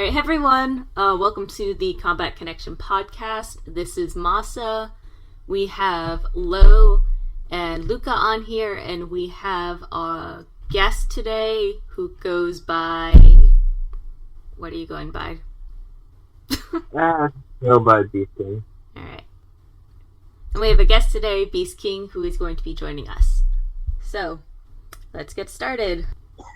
All right, hey everyone. Welcome to the Combat Connection podcast. This is Masa. We have Lo and Luca on here, and we have a guest today who goes by... What are you going by? Go by Beast King. All right. And we have a guest today, Beast King, who is going to be joining us. So, let's get started.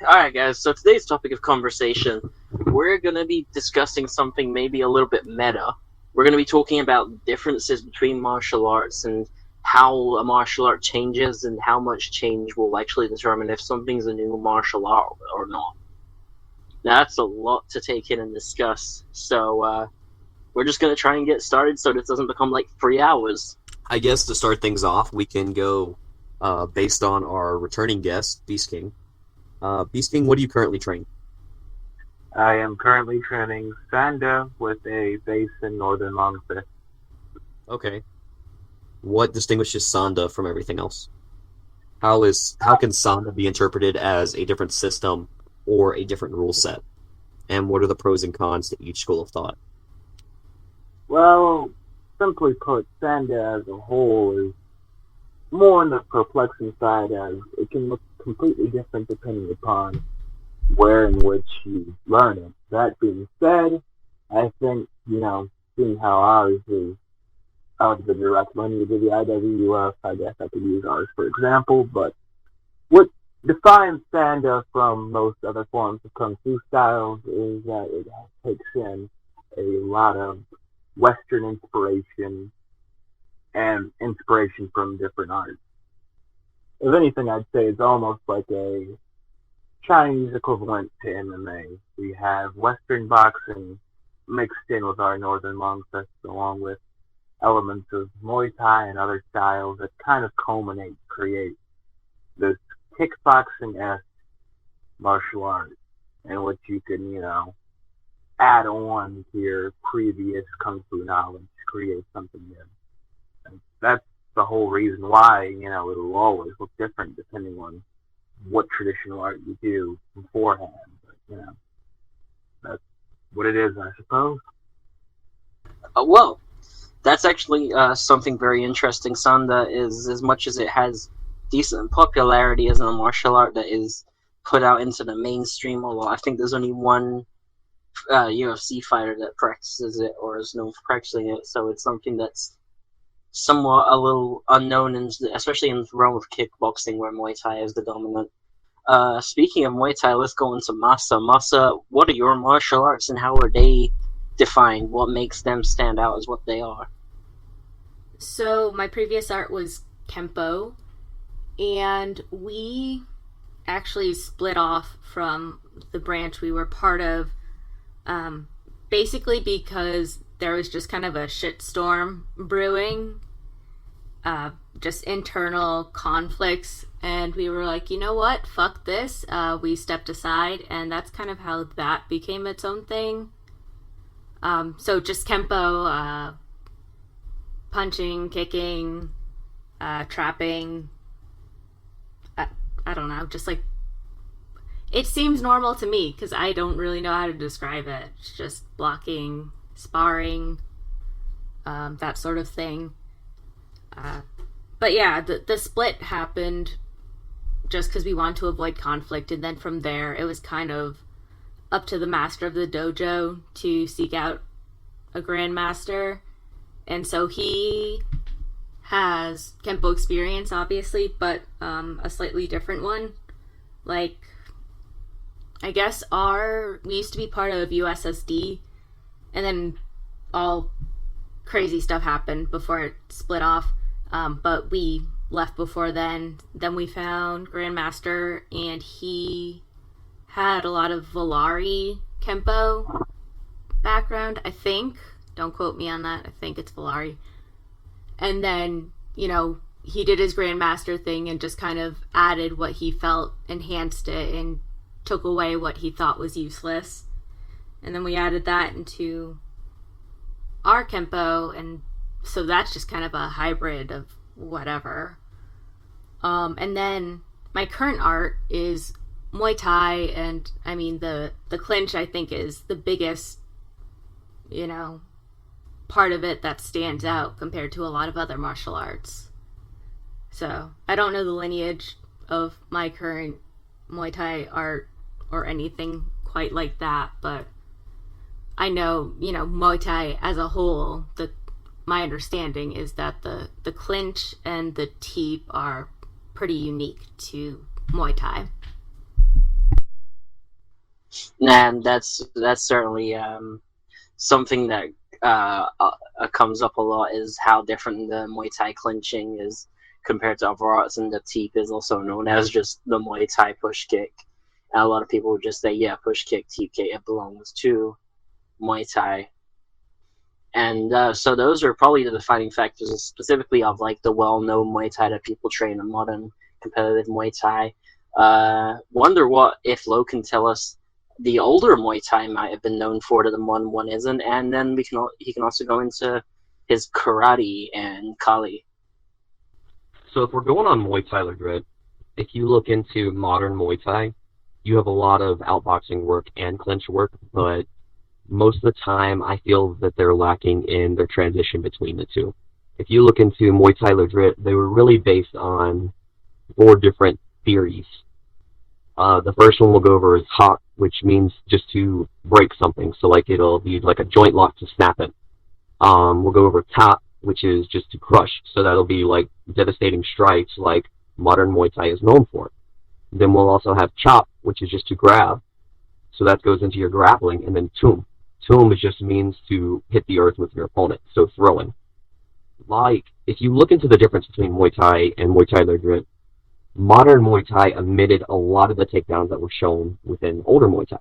Alright guys, so today's topic of conversation, we're going to be discussing something maybe a little bit meta. We're going to be talking about differences between martial arts and how a martial art changes and how much change will actually determine if something's a new martial art or not. Now that's a lot to take in and discuss, so we're just going to try and get started so this doesn't become like 3 hours. I guess to start things off, we can go based on our returning guest, Beast King. Beast King, what do you currently train? I am currently training Sanda with a base in Northern Long Fist. Okay. What distinguishes Sanda from everything else? How can Sanda be interpreted as a different system or a different rule set? And what are the pros and cons to each school of thought? Well, simply put, Sanda as a whole is more on the perplexing side, as it can look completely different depending upon where in which you learn it. That being said, I think, seeing how ours is out of the direct lineage of the IWF, I guess I could use ours for example, but what defines Sanda from most other forms of Kung Fu styles is that it takes in a lot of Western inspiration and inspiration from different arts. If anything, I'd say it's almost like a Chinese equivalent to MMA. We have Western boxing mixed in with our Northern Long Fist, along with elements of Muay Thai and other styles that kind of culminate to create this kickboxing-esque martial art in which you can, add on to your previous Kung Fu knowledge to create something new. And that's the whole reason why, it'll always look different depending on what traditional art you do beforehand. But, that's what it is, I suppose. Well, that's actually something very interesting. Sanda is, as much as it has decent popularity as a martial art that is put out into the mainstream a lot, I think there's only one UFC fighter that practices it or is known for practicing it, so it's something that's somewhat a little unknown, especially in the realm of kickboxing where Muay Thai is the dominant. Speaking of Muay Thai, let's go into Masa. Masa, what are your martial arts and how are they defined? What makes them stand out as what they are? So, my previous art was Kempo, and we actually split off from the branch we were part of, basically because there was just kind of a shitstorm brewing, just internal conflicts, and we were like, you know what, fuck this. We stepped aside, and that's kind of how that became its own thing. So just Kempo, punching, kicking, trapping, I don't know, just like, it seems normal to me, because I don't really know how to describe it. It's just blocking, sparring, that sort of thing. But yeah, the split happened just because we wanted to avoid conflict, and then from there it was kind of up to the master of the dojo to seek out a grandmaster. And so he has Kempo experience, obviously, but a slightly different one. Like, I guess we used to be part of USSD, and then all crazy stuff happened before it split off. But we left before then. Then we found Grandmaster, and he had a lot of Valari Kempo background, I think. Don't quote me on that. I think it's Valari. And then, he did his Grandmaster thing and just kind of added what he felt, enhanced it, and took away what he thought was useless. And then we added that into our Kempo, and so that's just kind of a hybrid of whatever. And then my current art is Muay Thai, and I mean the clinch, I think, is the biggest, part of it that stands out compared to a lot of other martial arts. So I don't know the lineage of my current Muay Thai art or anything quite like that, but I know, Muay Thai as a whole, my understanding is that the clinch and the teep are pretty unique to Muay Thai. And that's certainly something that comes up a lot, is how different the Muay Thai clinching is compared to other arts, and the teep is also known as just the Muay Thai push kick. And a lot of people would just say, yeah, push kick, teep kick, it belongs to Muay Thai. And so those are probably the defining factors, specifically of like the well-known Muay Thai that people train in modern competitive Muay Thai. Wonder what if Lo can tell us the older Muay Thai might have been known for that the modern one isn't, and then he can also go into his karate and Kali. So if we're going on Muay Thai Legret, if you look into modern Muay Thai, you have a lot of outboxing work and clinch work, but most of the time I feel that they're lacking in their transition between the two. If you look into Muay Thai Legret, they were really based on 4 different theories. The first one we'll go over is hot, which means just to break something. So like it'll be like a joint lock to snap it. We'll go over tap, which is just to crush. So that'll be like devastating strikes like modern Muay Thai is known for. Then we'll also have chop, which is just to grab. So that goes into your grappling. And then tum. Tum just means to hit the earth with your opponent, so throwing. Like, if you look into the difference between Muay Thai and Muay Thai Legret, modern Muay Thai omitted a lot of the takedowns that were shown within older Muay Thai,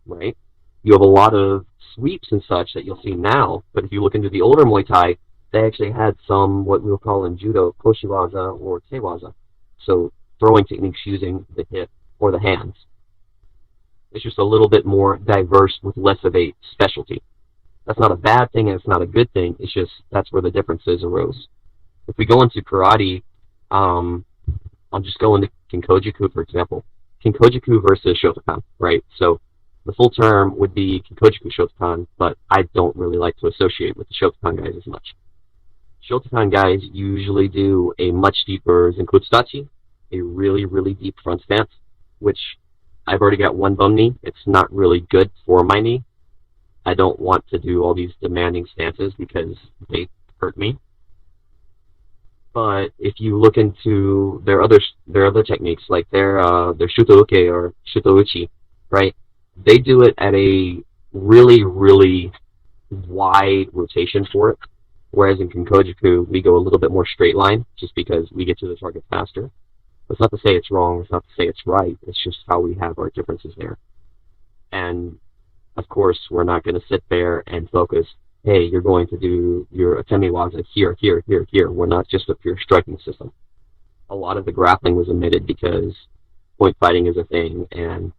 right? You have a lot of sweeps and such that you'll see now, but if you look into the older Muay Thai, they actually had some, what we will call in judo, koshiwaza or teiwaza. So throwing techniques using the hip or the hands. It's just a little bit more diverse with less of a specialty. That's not a bad thing and it's not a good thing. It's just that's where the differences arose. If we go into karate, I'll just go into Kinkochiku, for example. Kinkochiku versus Shotokan, right? So the full term would be Kinkochiku Shotokan, but I don't really like to associate with the Shotokan guys as much. Shotokan guys usually do a much deeper Zenkutsudachi, a really, really deep front stance, which I've already got one bum knee. It's not really good for my knee. I don't want to do all these demanding stances because they hurt me. But if you look into their other techniques, like their shutouke or shutouchi, right? They do it at a really, really wide rotation for it. Whereas in Kinkochiku, we go a little bit more straight line, just because we get to the target faster. It's not to say it's wrong, it's not to say it's right, it's just how we have our differences there. And, of course, we're not going to sit there and focus, hey, you're going to do your atemiwaza here, here, here, here. We're not just a pure striking system. A lot of the grappling was omitted because point fighting is a thing, and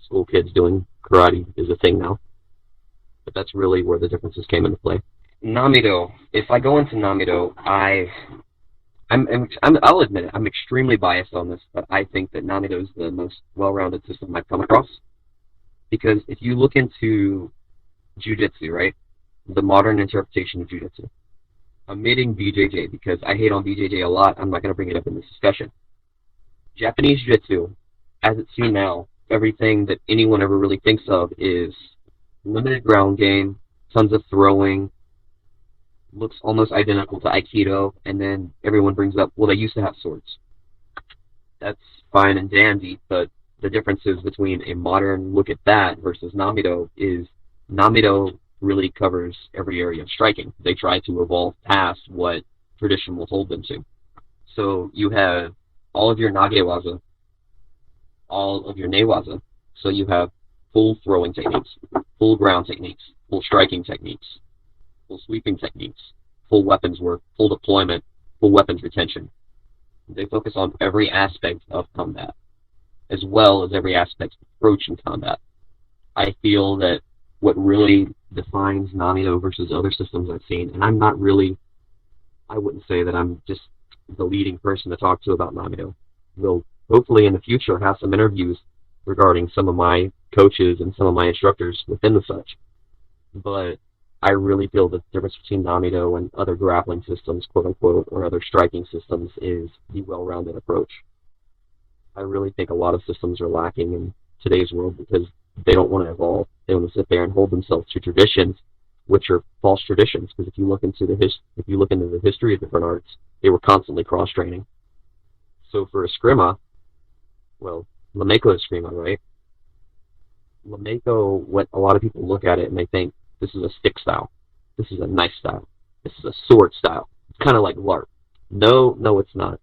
school kids doing karate is a thing now. But that's really where the differences came into play. Namido. If I go into Namido, I'll admit it, I'm extremely biased on this, but I think that Namido is the most well-rounded system I've come across. Because if you look into Jiu-jitsu, right, the modern interpretation of Jiu-jitsu, omitting BJJ, because I hate on BJJ a lot, I'm not going to bring it up in this discussion. Japanese Jiu-jitsu, as it's seen now, everything that anyone ever really thinks of is limited ground game, tons of throwing, looks almost identical to Aikido, and then everyone brings up, well, they used to have swords. That's fine and dandy, but the differences between a modern look at that versus Namido is Namido really covers every area of striking. They try to evolve past what tradition will hold them to. So you have all of your nagewaza, all of your newaza. So you have full throwing techniques, full ground techniques, full striking techniques, full sweeping techniques, full weapons work, full deployment, full weapons retention. They focus on every aspect of combat, as well as every aspect of approach in combat. I feel that what really defines Namido versus other systems I've seen, and I wouldn't say that I'm just the leading person to talk to about Namido. We'll hopefully in the future have some interviews regarding some of my coaches and some of my instructors within the such. But I really feel the difference between Namido and other grappling systems, quote unquote, or other striking systems is the well-rounded approach. I really think a lot of systems are lacking in today's world because they don't want to evolve. They want to sit there and hold themselves to traditions, which are false traditions. Because if you look into the history of different arts, they were constantly cross-training. So for Escrima, well, Lameko Escrima, right? Lameko, what a lot of people look at it and they think, this is a stick style. This is a knife style. This is a sword style. It's kind of like LARP. No, it's not.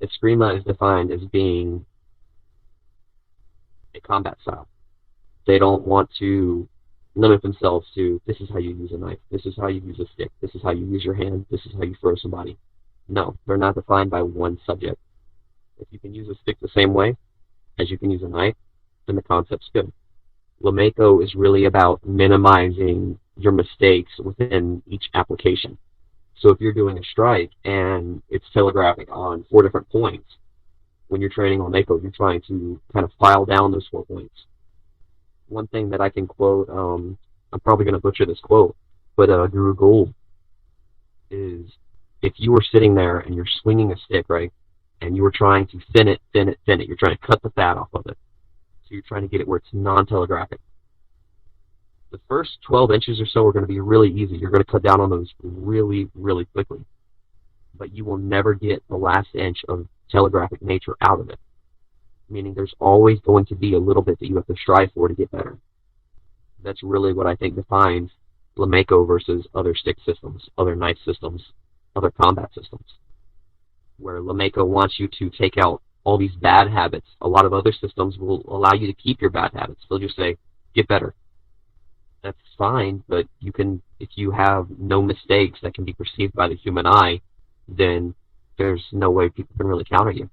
Escrima is defined as being a combat style. They don't want to limit themselves to, this is how you use a knife. This is how you use a stick. This is how you use your hand. This is how you throw somebody. No, they're not defined by one subject. If you can use a stick the same way as you can use a knife, then the concept's good. Lameko is really about minimizing your mistakes within each application. So if you're doing a strike and it's telegraphic on 4 different points, when you're training Lameko, you're trying to kind of file down those 4 points. One thing that I can quote, I'm probably going to butcher this quote, but Guru Gould is, if you were sitting there and you're swinging a stick, right, and you were trying to thin it, you're trying to cut the fat off of it. So you're trying to get it where it's non-telegraphic. The first 12 inches or so are going to be really easy. You're going to cut down on those really, really quickly. But you will never get the last inch of telegraphic nature out of it. Meaning there's always going to be a little bit that you have to strive for to get better. That's really what I think defines Lameko versus other stick systems, other knife systems, other combat systems. Where Lameko wants you to take out all these bad habits. A lot of other systems will allow you to keep your bad habits. They'll just say, get better. That's fine, but you can, if you have no mistakes that can be perceived by the human eye, then there's no way people can really counter you.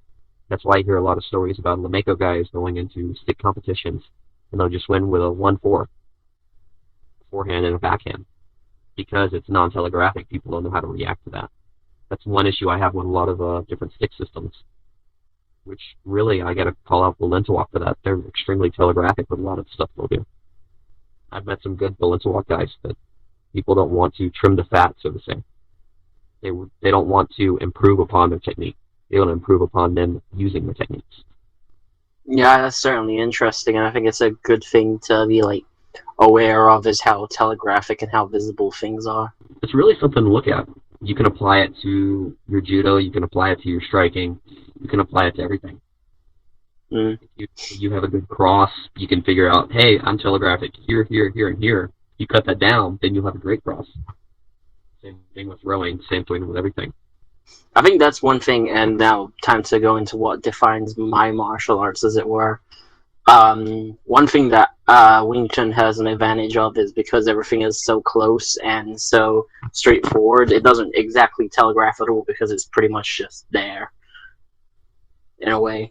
That's why I hear a lot of stories about Lameko guys going into stick competitions, and they'll just win with a 1-4, forehand and a backhand. Because it's non-telegraphic, people don't know how to react to that. That's one issue I have with a lot of different stick systems. Which really, I got to call out Balintawak for that. They're extremely telegraphic with a lot of stuff they'll do. I've met some good Balintawak guys that people don't want to trim the fat, so to say. They don't want to improve upon their technique. They want to improve upon them using the techniques. Yeah, that's certainly interesting, and I think it's a good thing to be aware of, is how telegraphic and how visible things are. It's really something to look at. You can apply it to your judo, you can apply it to your striking, you can apply it to everything. If you have a good cross, you can figure out, hey, I'm telegraphic here, here, here, and here. You cut that down, then you'll have a great cross. Same thing with rowing, same thing with everything. I think that's one thing, and now time to go into what defines my martial arts, as it were. One thing that Wing Chun has an advantage of is because everything is so close and so straightforward, it doesn't exactly telegraph at all because it's pretty much just there, in a way.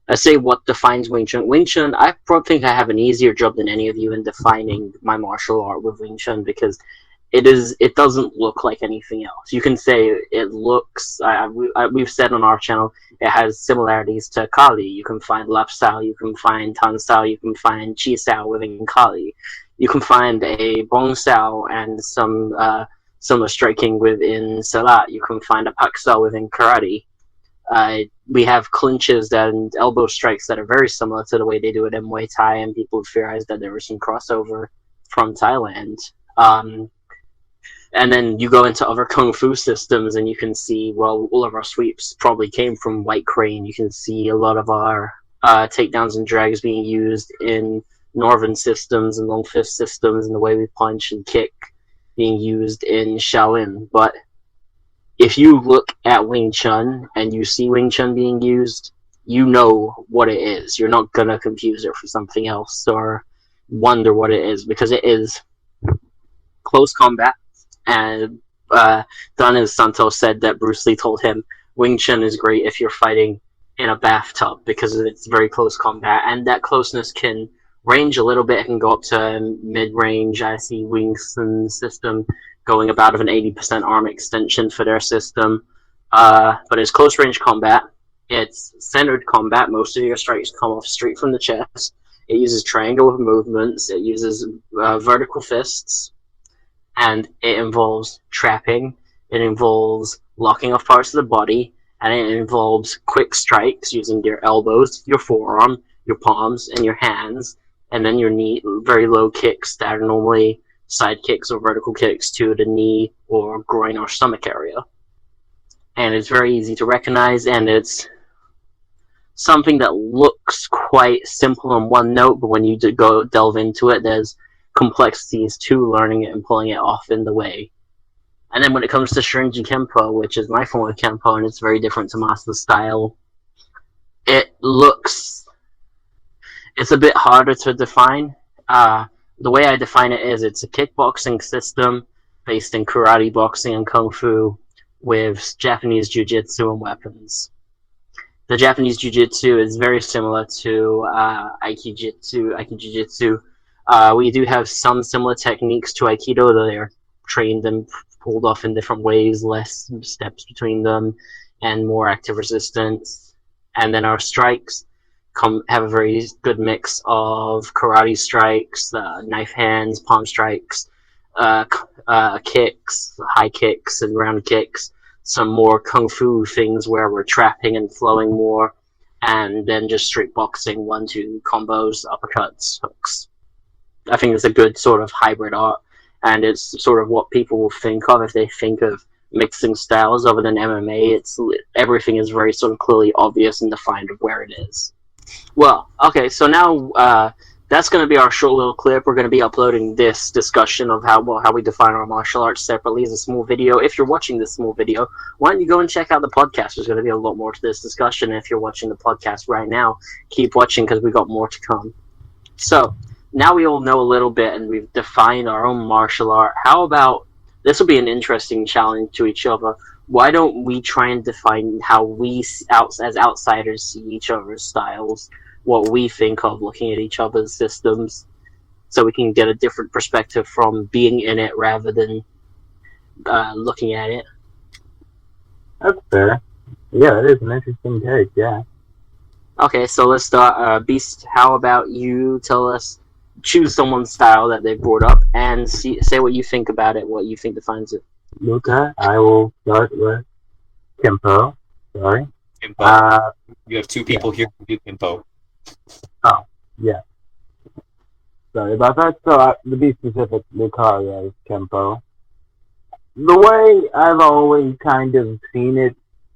I say what defines Wing Chun. Wing Chun, I think I have an easier job than any of you in defining my martial art with Wing Chun because it doesn't look like anything else. You can say it looks, we've said on our channel, it has similarities to Kali. You can find lap style, you can find Tan style, you can find Chi style within Kali. You can find a Bong style and some similar striking within Salat. You can find a Pak style within Karate. We have clinches and elbow strikes that are very similar to the way they do it in Muay Thai, and people have theorized that there was some crossover from Thailand. And then you go into other Kung Fu systems and you can see, well, all of our sweeps probably came from White Crane. You can see a lot of our takedowns and drags being used in Northern systems and Long Fist systems, and the way we punch and kick being used in Shaolin. But if you look at Wing Chun and you see Wing Chun being used, you know what it is. You're not going to confuse it for something else or wonder what it is, because it is close combat. And Don Santos said that Bruce Lee told him Wing Chun is great if you're fighting in a bathtub because it's very close combat, and that closeness can range a little bit. It can go up to mid-range. I see Wing Chun's system going about of an 80% arm extension for their system, but it's close range combat. It's centered combat. Most of your strikes come off straight from the chest. It uses triangular movements. It uses vertical fists. And it involves trapping. It involves locking off parts of the body. And it involves quick strikes using your elbows, your forearm, your palms, and your hands. And then your knee, very low kicks that are normally side kicks or vertical kicks to the knee or groin or stomach area. And it's very easy to recognize, and it's something that looks quite simple on one note, but when you go delve into it, there's complexities to learning it and pulling it off in the way. And then when it comes to Shrinji Kempo, which is my form of Kempo, and it's very different to Master Style, it's a bit harder to define. The way I define it is it's a kickboxing system based in karate, boxing, and kung fu with Japanese jiu-jitsu and weapons. The Japanese jiu-jitsu is very similar to Aikido-jitsu. We do have some similar techniques to Aikido, though they are trained and pulled off in different ways, less steps between them, and more active resistance. And then our strikes have a very good mix of karate strikes, knife hands, palm strikes, kicks, high kicks, and round kicks. Some more kung fu things where we're trapping and flowing more, and then just straight boxing, 1-2 combos, uppercuts, hooks. I think it's a good sort of hybrid art, and it's sort of what people will think of if they think of mixing styles other than MMA. Everything is very sort of clearly obvious and defined of where it is. Well, okay, so now that's going to be our short little clip. We're going to be uploading this discussion of how we define our martial arts separately as a small video. If you're watching this small video, why don't you go and check out the podcast? There's going to be a lot more to this discussion. And if you're watching the podcast right now, keep watching because we got more to come. So, now we all know a little bit and we've defined our own martial art. How about, this will be an interesting challenge to each other. Why don't we try and define how we, as outsiders, see each other's styles, what we think of looking at each other's systems, so we can get a different perspective from being in it rather than looking at it. That's fair. Yeah, it is an interesting take, yeah. Okay, so let's start. Beast, how about you choose someone's style that they brought up and say what you think about it, what you think defines it. Okay, I will start with Kempo. Sorry. Kempo. You have two people here who do Kempo. Oh, yeah. Sorry about that. So, to be specific, Lucario is Kempo. The way I've always kind of seen it,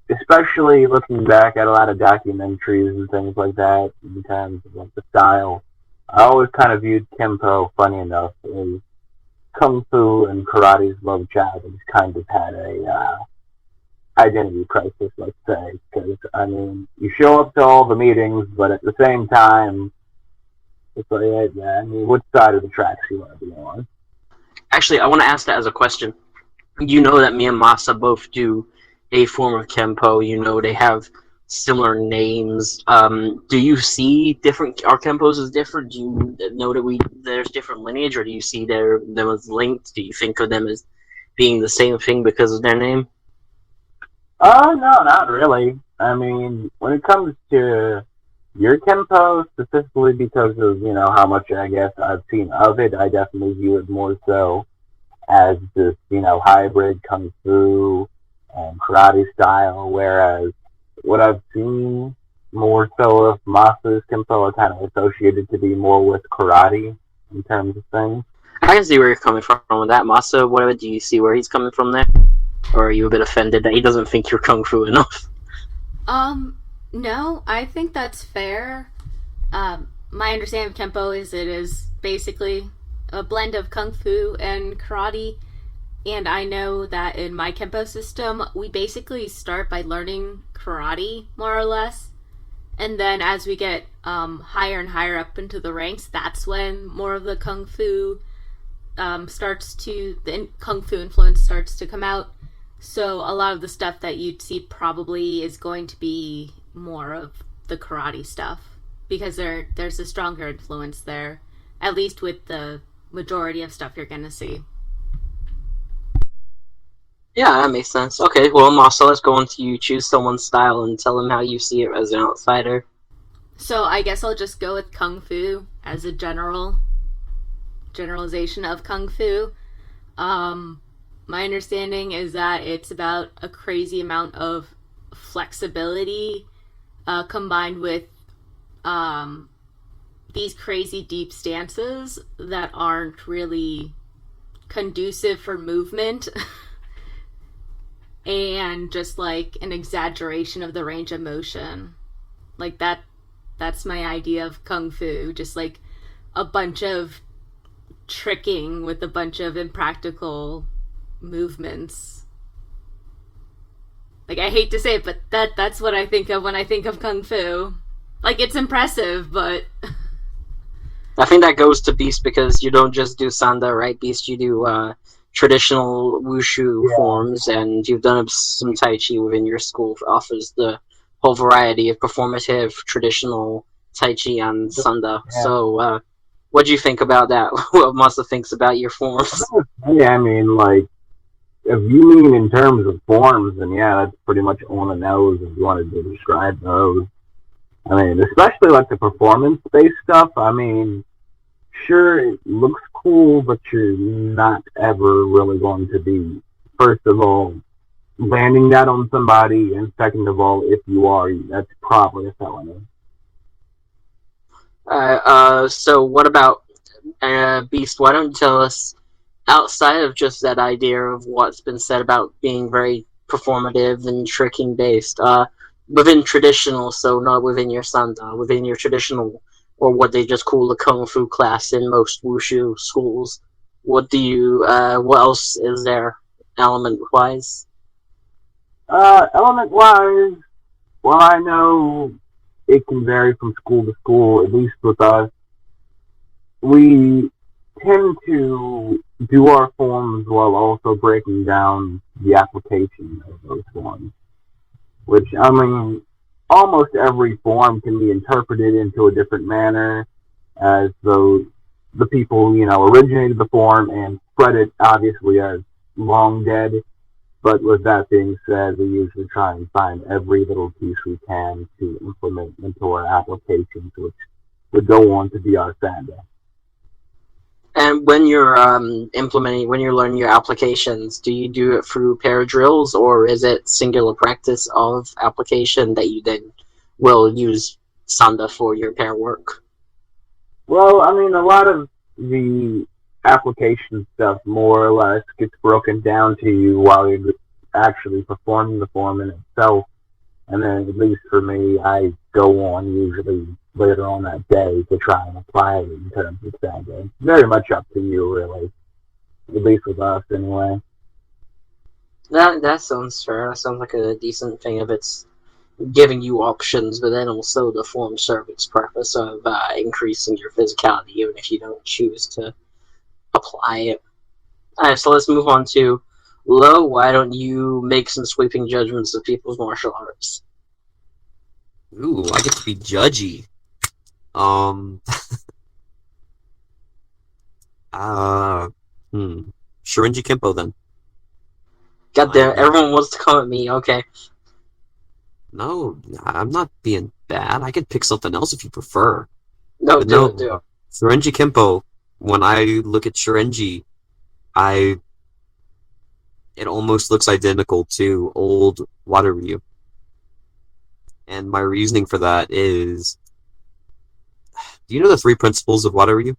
especially looking back at a lot of documentaries and things like that, in terms of like the style, I always kind of viewed Kempo, funny enough, as Kung Fu and Karate's love child. It's kind of had a identity crisis, let's say, because, I mean, you show up to all the meetings, but at the same time, it's like, yeah, I mean, which side of the tracks you want to be on? Actually, I want to ask that as a question. You know that me and Masa both do a form of Kempo. You know they have similar names. Do you see our Kempos as different? Do you know that there's different lineage, or do you see them as linked? Do you think of them as being the same thing because of their name? No, not really. I mean, when it comes to your Kempo, specifically because of, how much, I guess, I've seen of it, I definitely view it more so as this, hybrid Kung Fu and karate style, whereas what I've seen more so of Masa's Kempo are kind of associated to be more with karate in terms of things. I can see where you're coming from with that. Masa, whatever, do you see where he's coming from there? Or are you a bit offended that he doesn't think you're Kung Fu enough? No, I think that's fair. My understanding of Kempo is it is basically a blend of Kung Fu and karate. And I know that in my Kempo system, we basically start by learning karate, more or less. And then as we get higher and higher up into the ranks, that's when more of the Kung Fu the Kung Fu influence starts to come out. So a lot of the stuff that you'd see probably is going to be more of the karate stuff, because there's a stronger influence there, at least with the majority of stuff you're going to see. Yeah, that makes sense. Okay, well, Marcel, let's go on to you. Choose someone's style and tell them how you see it as an outsider. So I guess I'll just go with Kung Fu as a generalization of Kung Fu. My understanding is that it's about a crazy amount of flexibility combined with these crazy deep stances that aren't really conducive for movement and just like an exaggeration of the range of motion. Like that's my idea of Kung Fu. Just like a bunch of tricking with a bunch of impractical movements. Like, I hate to say it, but that's what I think of when I think of Kung Fu. Like, it's impressive, but I think that goes to Beast because you don't just do Sanda, right, Beast? You do traditional wushu forms, and you've done some Tai Chi within your school, offers the whole variety of performative, traditional Tai Chi and Sanda. Yeah. So, what do you think about that? What Masa thinks about your forms? Yeah, I mean, like, if you mean in terms of forms, then yeah, that's pretty much on the nose if you wanted to describe those. I mean, especially like the performance-based stuff, I mean, sure, it looks cool, but you're not ever really going to be, first of all, landing that on somebody, and second of all, if you are, that's probably a felony. So what about Beast? Why don't you tell us, outside of just that idea of what's been said about being very performative and tricking based, within traditional, so not within your Sanda, within your traditional, or what they just call the Kung Fu class in most Wushu schools, what else is there, element-wise? Element-wise, well, I know it can vary from school to school, at least with us. We tend to do our forms while also breaking down the application of those forms. Which, I mean, almost every form can be interpreted into a different manner, as though the people, originated the form and spread it, obviously, as long dead. But with that being said, we usually try and find every little piece we can to implement into our applications, which would go on to be our Sanda. And when you're when you're learning your applications, do you do it through pair drills, or is it singular practice of application that you then will use Sanda for your pair work? Well, I mean, a lot of the application stuff more or less gets broken down to you while you're actually performing the form in itself. And then, at least for me, I go on usually later on that day to try and apply it in terms of Sanda. Very much up to you, really. At least with us, anyway. That sounds fair. That sounds like a decent thing if it's giving you options, but then also the form serves its purpose of increasing your physicality, even if you don't choose to apply it. Alright, so let's move on to Lo. Why don't you make some sweeping judgments of people's martial arts? Ooh, I get to be judgy. Shorinji Kempo then. God damn, everyone wants to come at me. Okay. No, I'm not being bad. I could pick something else if you prefer. No, do it. Shorinji Kempo, when I look at Shorinji, it almost looks identical to old Water Ryu. And my reasoning for that is, do you know the 3 principles of Water Ryu?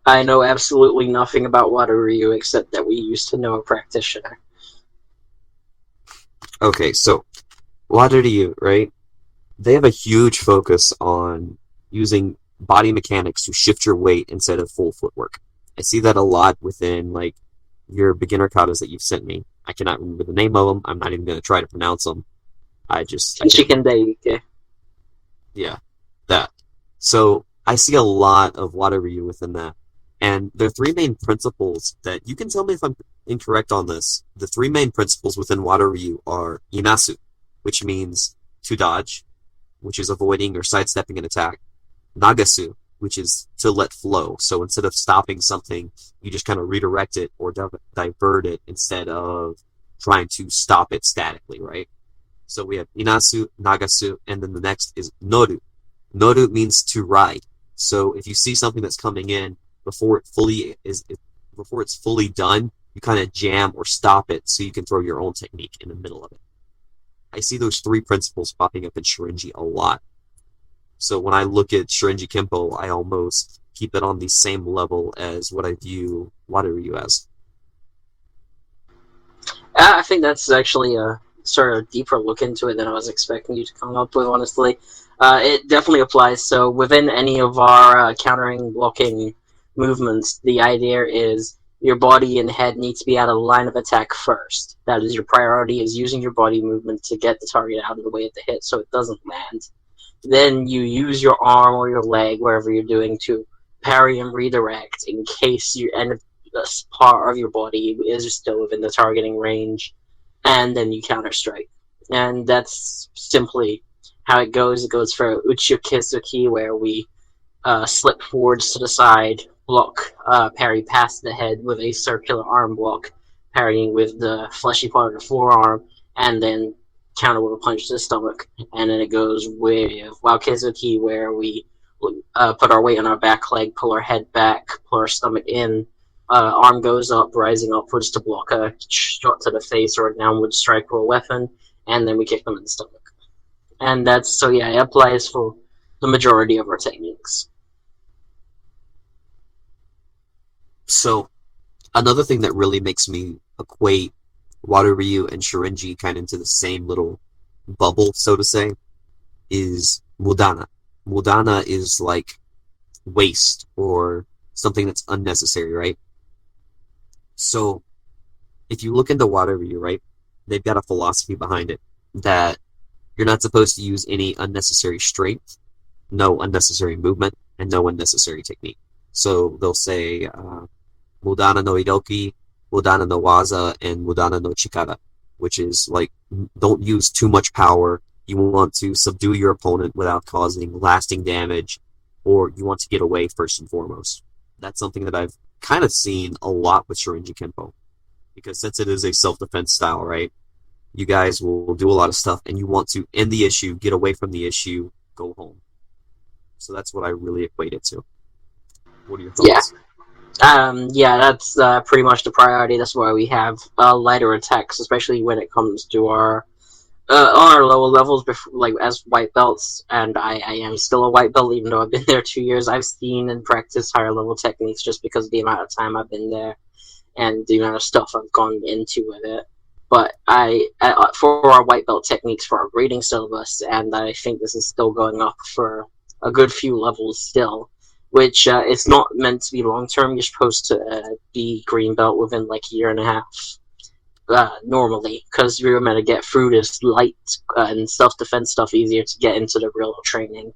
I know absolutely nothing about Water Ryu except that we used to know a practitioner. Okay, so Water Ryu, right? They have a huge focus on using body mechanics to shift your weight instead of full footwork. I see that a lot within like your beginner katas that you've sent me. I cannot remember the name of them. I'm not even going to try to pronounce them. Yeah, that. So I see a lot of Water Ryu within that. And there are 3 main principles that, you can tell me if I'm incorrect on this. The 3 main principles within Water Ryu are Inasu, which means to dodge, which is avoiding or sidestepping an attack. Nagasu, which is to let flow. So instead of stopping something, you just kind of redirect it or divert it instead of trying to stop it statically, right? So we have inasu, nagasu, and then the next is noru. Noru means to ride. So if you see something that's coming in before it's fully done, you kind of jam or stop it so you can throw your own technique in the middle of it. I see those three principles popping up in Shorinji a lot. So when I look at Shorinji Kempo, I almost keep it on the same level as what I view Wateryu as. I think that's actually a sort of deeper look into it than I was expecting you to come up with, honestly. It definitely applies. So within any of our countering, blocking movements, the idea is your body and head need to be out of the line of attack first. That is your priority, is using your body movement to get the target out of the way of the hit so it doesn't land. Then you use your arm or your leg, wherever you're doing, to parry and redirect in case you end up this part of your body is still within the targeting range, and then you counter strike. And that's simply how it goes. It goes for Uchikizuki, where we slip forwards to the side, block, parry past the head with a circular arm block, parrying with the fleshy part of the forearm, and then counter with a punch to the stomach. And then it goes with Wakizuki, where we put our weight on our back leg, pull our head back, pull our stomach in, arm goes up, rising upwards to block a shot to the face or a downward strike or a weapon, and then we kick them in the stomach. And that's, so yeah, it applies for the majority of our techniques. So, another thing that really makes me equate Wateryu and Shorinji kind of into the same little bubble, so to say, is Mudana. Mudana is like waste or something that's unnecessary, right? So, if you look into Wateryu, right, they've got a philosophy behind it that you're not supposed to use any unnecessary strength, no unnecessary movement, and no unnecessary technique. So they'll say Mudana no Idoki, Mudana no Waza, and Mudana no Chikara, which is like, don't use too much power. You want to subdue your opponent without causing lasting damage, or you want to get away first and foremost. That's something that I've kind of seen a lot with Shorinji Kempo, because since it is a self-defense style, right, you guys will do a lot of stuff, and you want to end the issue, get away from the issue, go home. So that's what I really equate it to. What are your thoughts? Yeah, that's pretty much the priority. That's why we have lighter attacks, especially when it comes to our on our lower levels, before, like as white belts. And I am still a white belt, even though I've been there 2 years. I've seen and practiced higher level techniques just because of the amount of time I've been there and the amount of stuff I've gone into with it. But I for our white belt techniques for our grading syllabus, and I think this is still going up for a good few levels still, which it's not meant to be long term. You're supposed to be green belt within like a year and a half normally, because you're meant to get through this light and self-defense stuff easier to get into the real training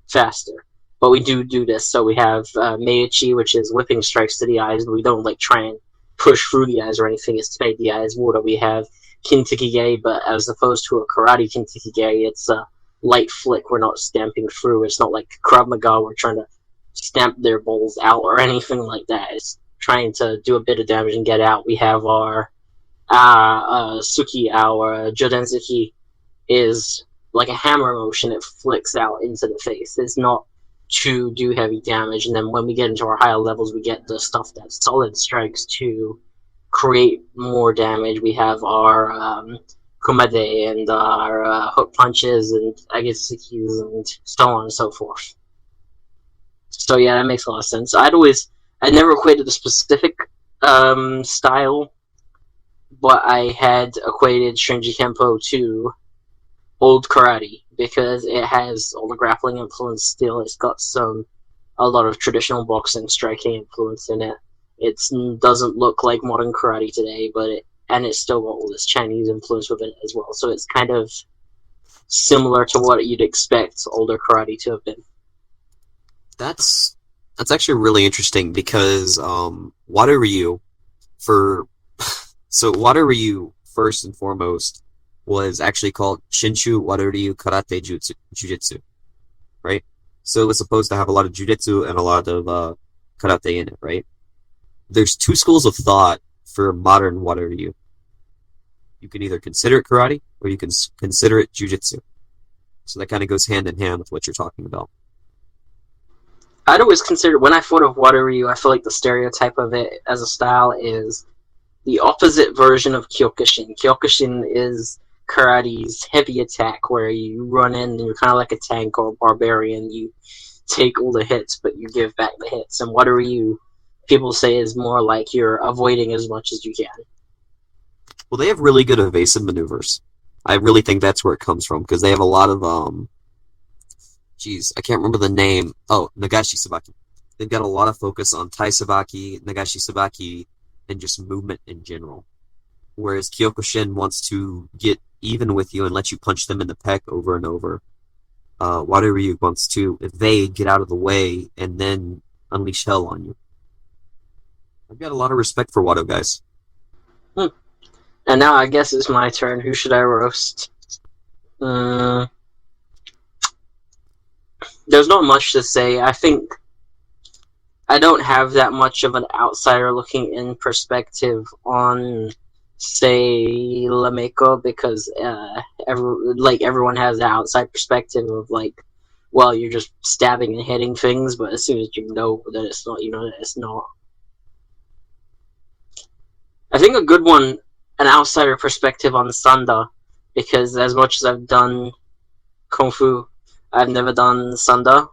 faster. But we do this, so we have Meiichi, which is whipping strikes to the eyes, but we don't like try and push through the eyes or anything. It's to make the eyes water. We have Kinkochiku, but as opposed to a karate Kinkochiku, it's a light flick. We're not stamping through. It's not like Krav Maga, we're trying to stamp their bowls out or anything like that. It's trying to do a bit of damage and get out. We have our Suki, our Jodenzuki, is like a hammer motion. It flicks out into the face. It's not to do heavy damage. And then when we get into our higher levels, we get the stuff that's solid strikes to create more damage. We have our Kumade and our hook punches and Agetsuki's and so on and so forth. So yeah, that makes a lot of sense. I never equated a specific style, but I had equated Shorinji Kempo to old karate because it has all the grappling influence still. It's got a lot of traditional boxing striking influence in it. It doesn't look like modern karate today, but it's still got all this Chinese influence within it as well. So it's kind of similar to what you'd expect older karate to have been. That's actually really interesting because Wateryu Wateryu first and foremost was actually called Shinshu Wateryu Karate Jiu-jitsu, right? So it was supposed to have a lot of jiu-jitsu and a lot of karate in it, right? There's two schools of thought for modern Wateryu. You can either consider it karate or you can consider it jiu-jitsu. So that kind of goes hand in hand with what you're talking about. I'd always consider, when I thought of water ryu, I feel like the stereotype of it as a style is the opposite version of Kyokushin. Kyokushin is karate's heavy attack, where you run in and you're kind of like a tank or a barbarian. You take all the hits, but you give back the hits. And water ryu, people say, is more like you're avoiding as much as you can. Well, they have really good evasive maneuvers. I really think that's where it comes from, because they have a lot of, I can't remember the name. Oh, Nagashi Sabaki. They've got a lot of focus on Tai Sabaki, Nagashi Sabaki, and just movement in general. Whereas Kyokushin wants to get even with you and let you punch them in the pec over and over. Water Ryu wants to evade, get out of the way, and then unleash hell on you. I've got a lot of respect for Wado guys. And now I guess it's my turn. Who should I roast? There's not much to say. I think I don't have that much of an outsider looking in perspective on, say, Lameko, because everyone has the outside perspective of, like, well, you're just stabbing and hitting things, but as soon as you know that it's not, you know that it's not. I think a good one, an outsider perspective on Sanda, because as much as I've done Kung Fu, I've never done Sanda.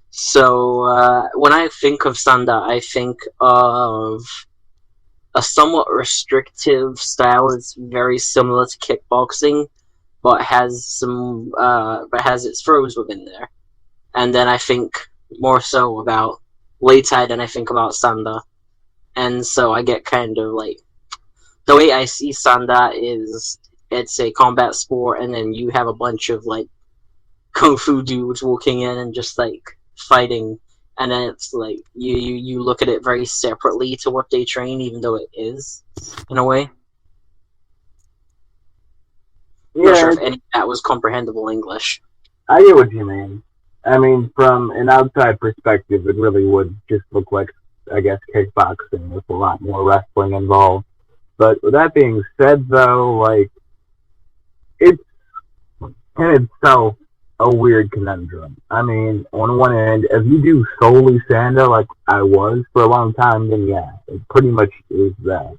So when I think of Sanda, I think of a somewhat restrictive style that's very similar to kickboxing, but has its throws within there. And then I think more so about Lei Tai than I think about Sanda. And so I get kind of like, the way I see Sanda is it's a combat sport, and then you have a bunch of like Kung Fu dudes walking in and just like fighting, and then it's like you look at it very separately to what they train, even though it is, in a way. Yeah, Not sure if any of that was comprehensible English. I get what you mean. I mean, from an outside perspective, it really would just look like, I guess, kickboxing with a lot more wrestling involved. But with that being said, though, like, it's in itself a weird conundrum. I mean, on one end, if you do solely Sanda, like I was for a long time, then yeah, it pretty much is that.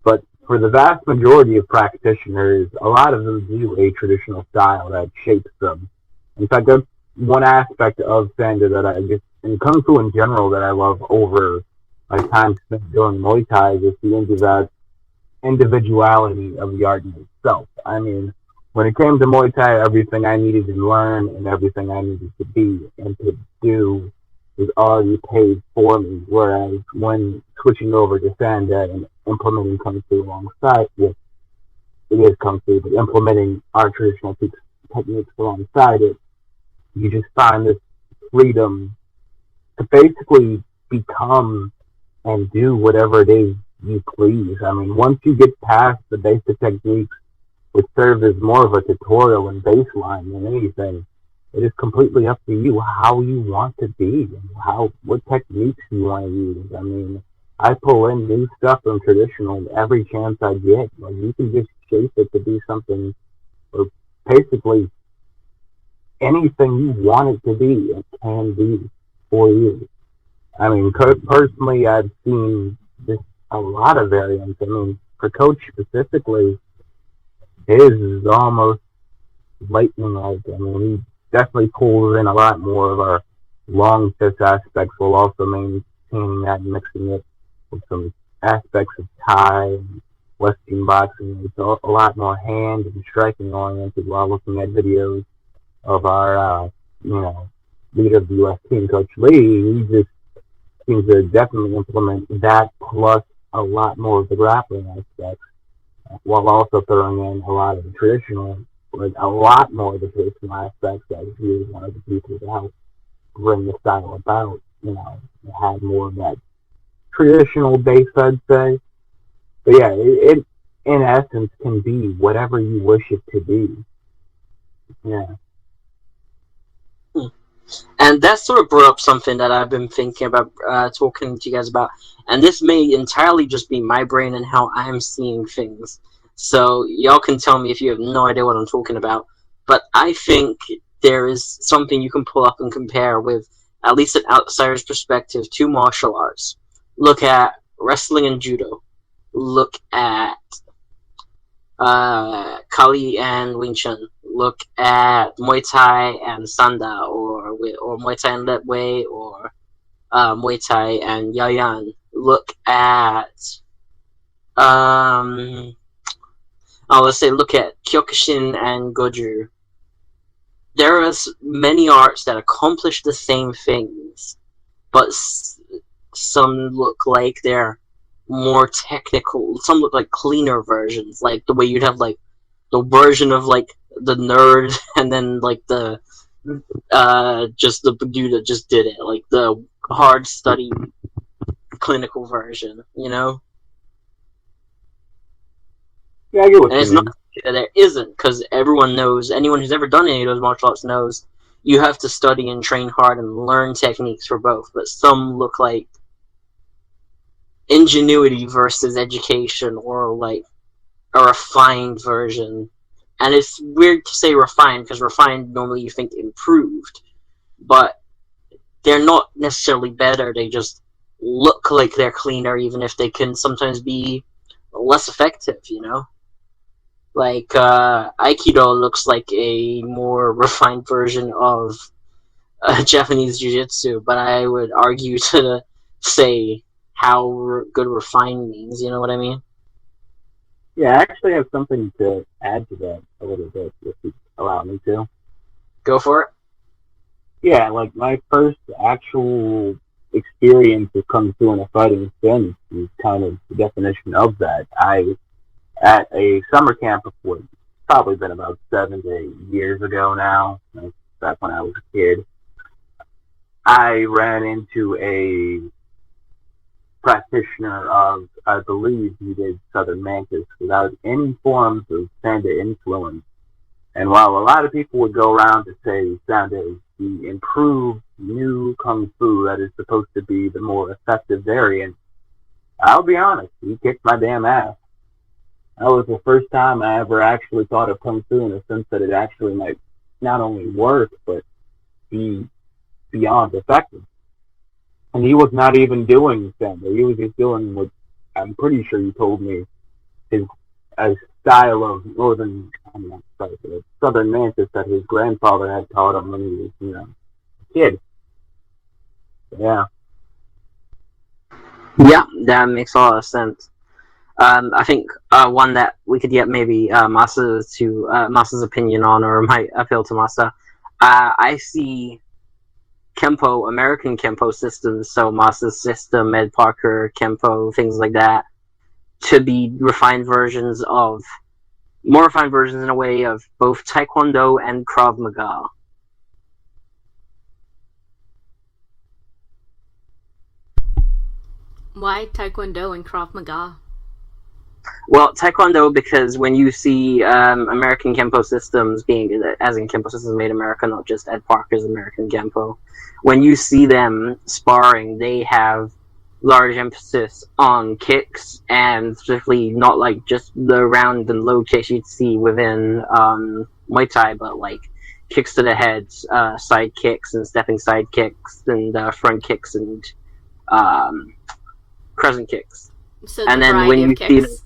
But for the vast majority of practitioners, a lot of them do a traditional style that shapes them. In fact, that's one aspect of Sanda that I just, and Kung Fu in general, that I love over my time spent doing Muay Thai, is the individuality of the art in itself. I mean, when it came to Muay Thai, everything I needed to learn and everything I needed to be and to do was already paid for me. Whereas when switching over to Sanda and implementing Kung Fu alongside, well, it is Kung Fu, but implementing our traditional techniques alongside it, you just find this freedom to basically become and do whatever it is you please. I mean, once you get past the basic techniques, which serve as more of a tutorial and baseline than anything, it is completely up to you how you want to be and what techniques you want to use. I mean, I pull in new stuff from traditional every chance I get. Like, you can just shape it to be something, or basically anything you want it to be, it can be for you. I mean, personally, I've seen just a lot of variants. I mean, for Coach specifically, his is almost lightning-like. I mean, he definitely pulls in a lot more of our long fist aspects while also maintaining that and mixing it with some aspects of Thai and Western boxing. It's a lot more hand and striking oriented while looking at videos of our, leader of the U.S. team, Coach Lee. He just seems to definitely implement that plus a lot more of the grappling aspects, while also throwing in a lot of the traditional, like a lot more of the traditional aspects that is really one of the people to help bring the style about. Had more of that traditional base, I'd say. But yeah, it in essence can be whatever you wish it to be. Yeah. And that sort of brought up something that I've been thinking about, talking to you guys about. And this may entirely just be my brain and how I'm seeing things. So y'all can tell me if you have no idea what I'm talking about. But I think there is something you can pull up and compare with at least an outsider's perspective to martial arts. Look at wrestling and judo. Look at Kali and Wing Chun. Look at Muay Thai and Sanda, or Muay Thai and Lep Wei, or Muay Thai and Yayan. Look at let's say look at Kyokushin and Goju. There are many arts that accomplish the same things, but some look like they're more technical. Some look like cleaner versions, like the way you'd have like the version of like the nerd, and then like the just the dude that just did it, like the hard study clinical version, you know? Yeah, I get what And you it's mean. not that there isn't, because everyone knows, anyone who's ever done any of those martial arts knows, you have to study and train hard and learn techniques for both, but some look like ingenuity versus education, or like a refined version. And it's weird to say refined, because refined normally you think improved, but they're not necessarily better, they just look like they're cleaner, even if they can sometimes be less effective, you know? Like, Aikido looks like a more refined version of Japanese Jiu-jitsu, but I would argue to say how good refined means, you know what I mean? Yeah, I actually have something to add to that a little bit, if you allow me to. Go for it. Yeah, like my first actual experience of Kung Fu in a fighting sense is kind of the definition of that. I, at a summer camp before, it's probably been about 7 to 8 years ago now, back when I was a kid, I ran into a practitioner of, I believe he did Southern Mantis without any forms of Sanda influence. And while a lot of people would go around to say Sanda is the improved new Kung Fu that is supposed to be the more effective variant, I'll be honest, he kicked my damn ass. That was the first time I ever actually thought of Kung Fu in the sense that it actually might not only work, but be beyond effective. And he was not even doing Sanda. He was just doing what I'm pretty sure you told me his a style of northern, I'm not sorry, but Southern Mantis that his grandfather had taught him when he was, a kid. Yeah. Yeah, that makes a lot of sense. I think one that we could get maybe Masa's opinion on, or might appeal to Masa. I see Kempo, American Kempo systems, so Masa's system, Ed Parker, Kempo, things like that, to be more refined versions in a way of both Taekwondo and Krav Maga. Why Taekwondo and Krav Maga? Well, Taekwondo, because when you see American Kempo systems being, as in Kempo systems made America, not just Ed Parker's American Kempo, when you see them sparring, they have large emphasis on kicks, and specifically not like just the round and low kicks you'd see within Muay Thai, but like kicks to the head, side kicks and stepping side kicks, and front kicks and crescent kicks. So And the then variety when you of see kicks.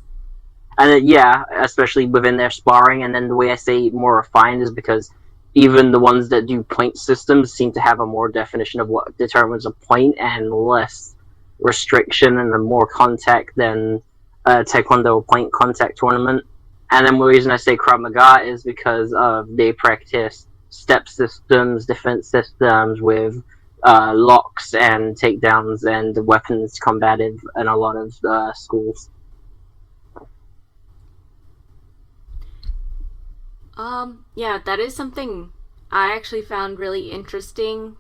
And then, yeah, especially within their sparring. And then the way I say more refined is because even the ones that do point systems seem to have a more definition of what determines a point and less restriction and more contact than Taekwondo point contact tournament. And then the reason I say Krav Maga is because they practice step systems, defense systems with locks and takedowns and weapons combative in a lot of schools. Yeah, that is something I actually found really interesting.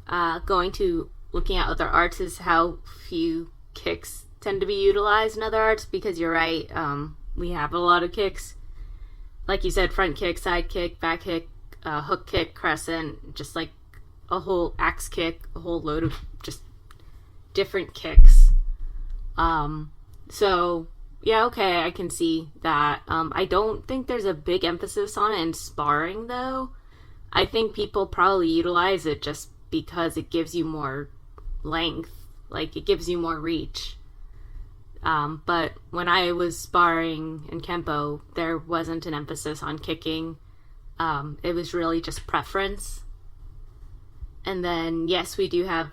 Looking at other arts is how few kicks tend to be utilized in other arts, because you're right, we have a lot of kicks. Like you said, front kick, side kick, back kick, hook kick, crescent, just like a whole axe kick, a whole load of just different kicks. So Yeah, okay, I can see that. I don't think there's a big emphasis on it in sparring, though. I think people probably utilize it just because it gives you more length. Like, it gives you more reach. But when I was sparring in Kempo, there wasn't an emphasis on kicking. It was really just preference. And then, yes, we do have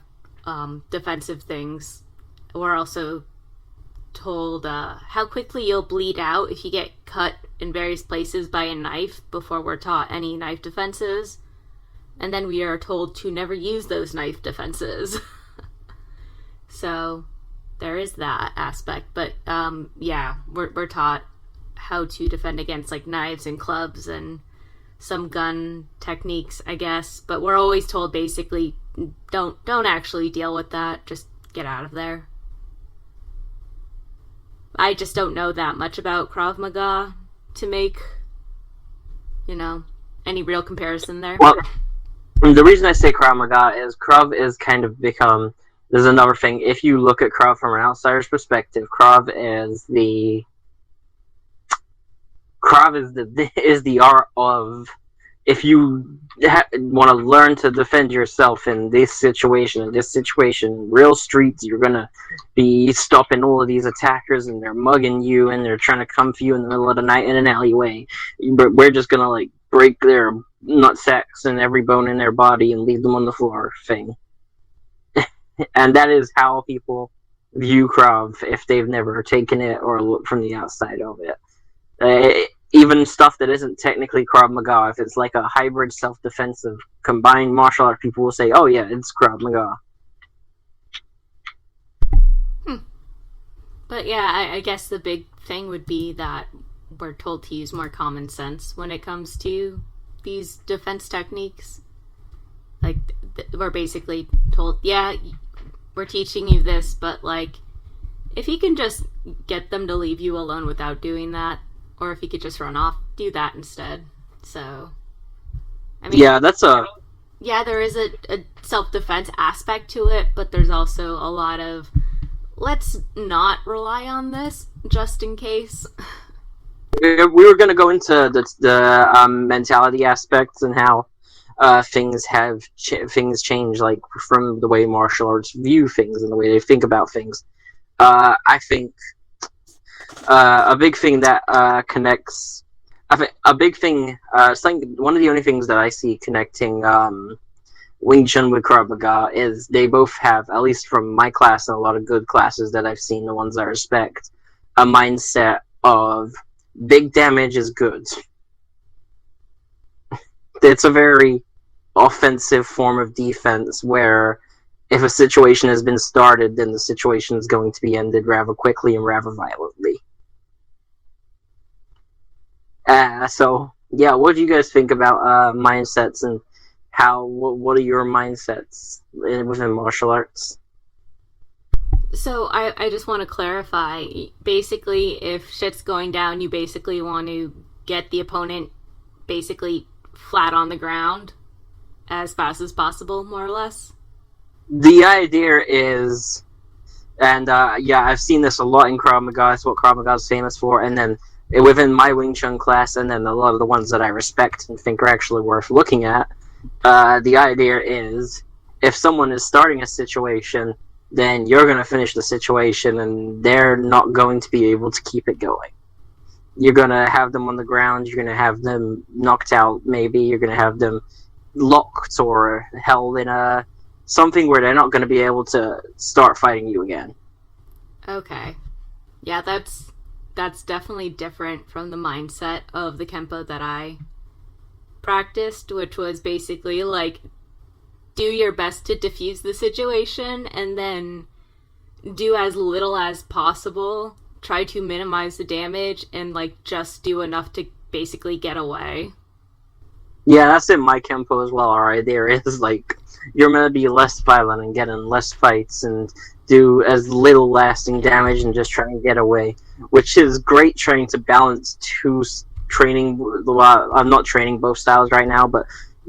defensive things. We're also told how quickly you'll bleed out if you get cut in various places by a knife before we're taught any knife defenses. And then we are told to never use those knife defenses. So there is that aspect. But yeah, we're taught how to defend against like knives and clubs and some gun techniques, I guess. But we're always told basically don't actually deal with that. Just get out of there. I just don't know that much about Krav Maga to make, any real comparison there. Well, the reason I say Krav Maga is Krav is kind of become. There's another thing. If you look at Krav from an outsider's perspective, Krav is the art of, if you want to learn to defend yourself in this situation, real streets, you're going to be stopping all of these attackers and they're mugging you and they're trying to come for you in the middle of the night in an alleyway. But we're just going to like break their nutsacks and every bone in their body and leave them on the floor thing. And that is how people view Krav if they've never taken it or looked from the outside of it. Even stuff that isn't technically Krav Maga, if it's like a hybrid self-defensive combined martial art, people will say, oh yeah, it's Krav Maga. But yeah, I guess the big thing would be that we're told to use more common sense when it comes to these defense techniques. Like, we're basically told, yeah, we're teaching you this, but like, if you can just get them to leave you alone without doing that, or if you could just run off, do that instead. So, I mean, yeah, there is a self-defense aspect to it, but there's also a lot of, let's not rely on this just in case. We were going to go into the mentality aspects and how things change, like from the way martial arts view things and the way they think about things. I think a big thing that connects. A big thing. One of the only things that I see connecting Wing Chun with Krav Maga is they both have, at least from my class and a lot of good classes that I've seen, the ones I respect, a mindset of big damage is good. It's a very offensive form of defense where if a situation has been started, then the situation is going to be ended rather quickly and rather violently. So, yeah, what do you guys think about mindsets and what are your mindsets within martial arts? So I just want to clarify. Basically, if shit's going down, you basically want to get the opponent basically flat on the ground as fast as possible, more or less. The idea is, and I've seen this a lot in Krav Maga. It's what Krav Maga is famous for. And then within my Wing Chun class, and then a lot of the ones that I respect and think are actually worth looking at, the idea is, if someone is starting a situation, then you're going to finish the situation, and they're not going to be able to keep it going. You're going to have them on the ground, you're going to have them knocked out, maybe, you're going to have them locked or held in something where they're not going to be able to start fighting you again. Okay. Yeah, that's definitely different from the mindset of the Kempo that I practiced, which was basically like, do your best to defuse the situation and then do as little as possible, try to minimize the damage, and like just do enough to basically get away. Yeah, that's in my Kempo as well. Alright, there is like, you're going to be less violent and get in less fights and do as little lasting damage and just try and get away, which is great trying to balance training. I'm not training both styles right now, but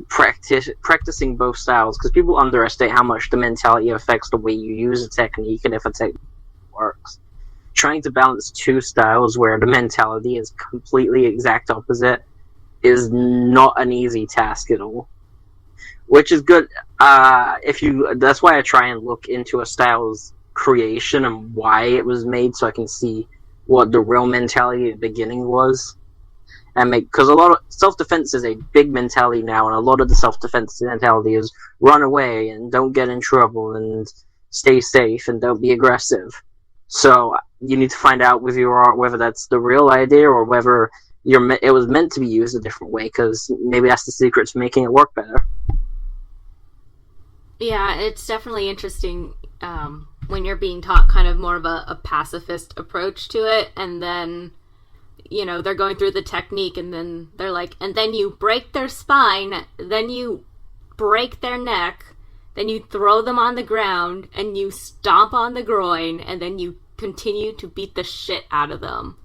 practicing both styles, because people underestimate how much the mentality affects the way you use a technique and if a technique works. trying to balance two styles where the mentality is completely exact opposite is not an easy task at all. Which is good. That's why I try and look into a style's creation and why it was made, so I can see what the real mentality at the beginning was. Because a lot of self-defense is a big mentality now, and a lot of the self-defense mentality is run away and don't get in trouble and stay safe and don't be aggressive. So you need to find out with your art whether that's the real idea or whether it was meant to be used a different way, because maybe that's the secret to making it work better. Yeah, it's definitely interesting when you're being taught kind of more of a pacifist approach to it, and then, you know, they're going through the technique, and then they're like, and then you break their spine, then you break their neck, then you throw them on the ground, and you stomp on the groin, and then you continue to beat the shit out of them.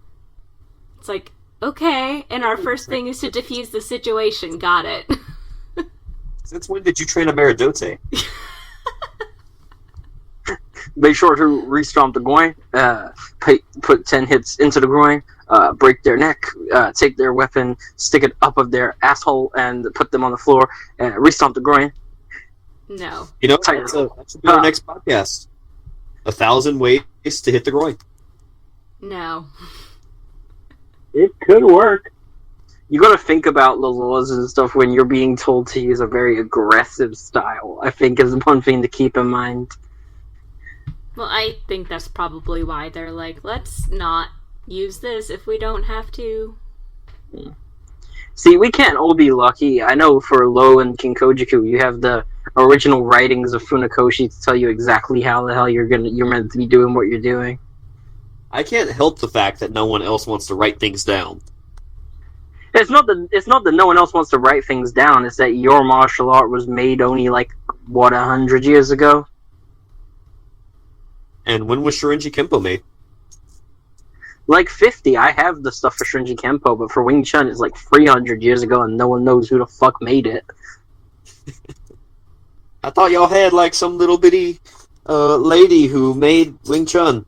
It's like, okay, and our first thing is to defuse the situation, got it. Since when did you train a Maradote? Make sure to re-stomp the groin, put 10 hits into the groin, break their neck, take their weapon, stick it up of their asshole, and put them on the floor, and re-stomp the groin. No. You know, that should be our next podcast. 1,000 ways to hit the groin. No. It could work. You gotta think about the laws and stuff when you're being told to use a very aggressive style, I think is one thing to keep in mind. Well, I think that's probably why they're like, let's not use this if we don't have to. See, we can't all be lucky. I know for Lo and Kinkochiku, you have the original writings of Funakoshi to tell you exactly how the hell you're meant to be doing what you're doing. I can't help the fact that no one else wants to write things down. It's not that no one else wants to write things down. It's that your martial art was made only 100 years ago. And when was Shorinji Kempo made? 50. I have the stuff for Shorinji Kempo, but for Wing Chun, it's 300 years ago, and no one knows who the fuck made it. I thought y'all had some little bitty lady who made Wing Chun.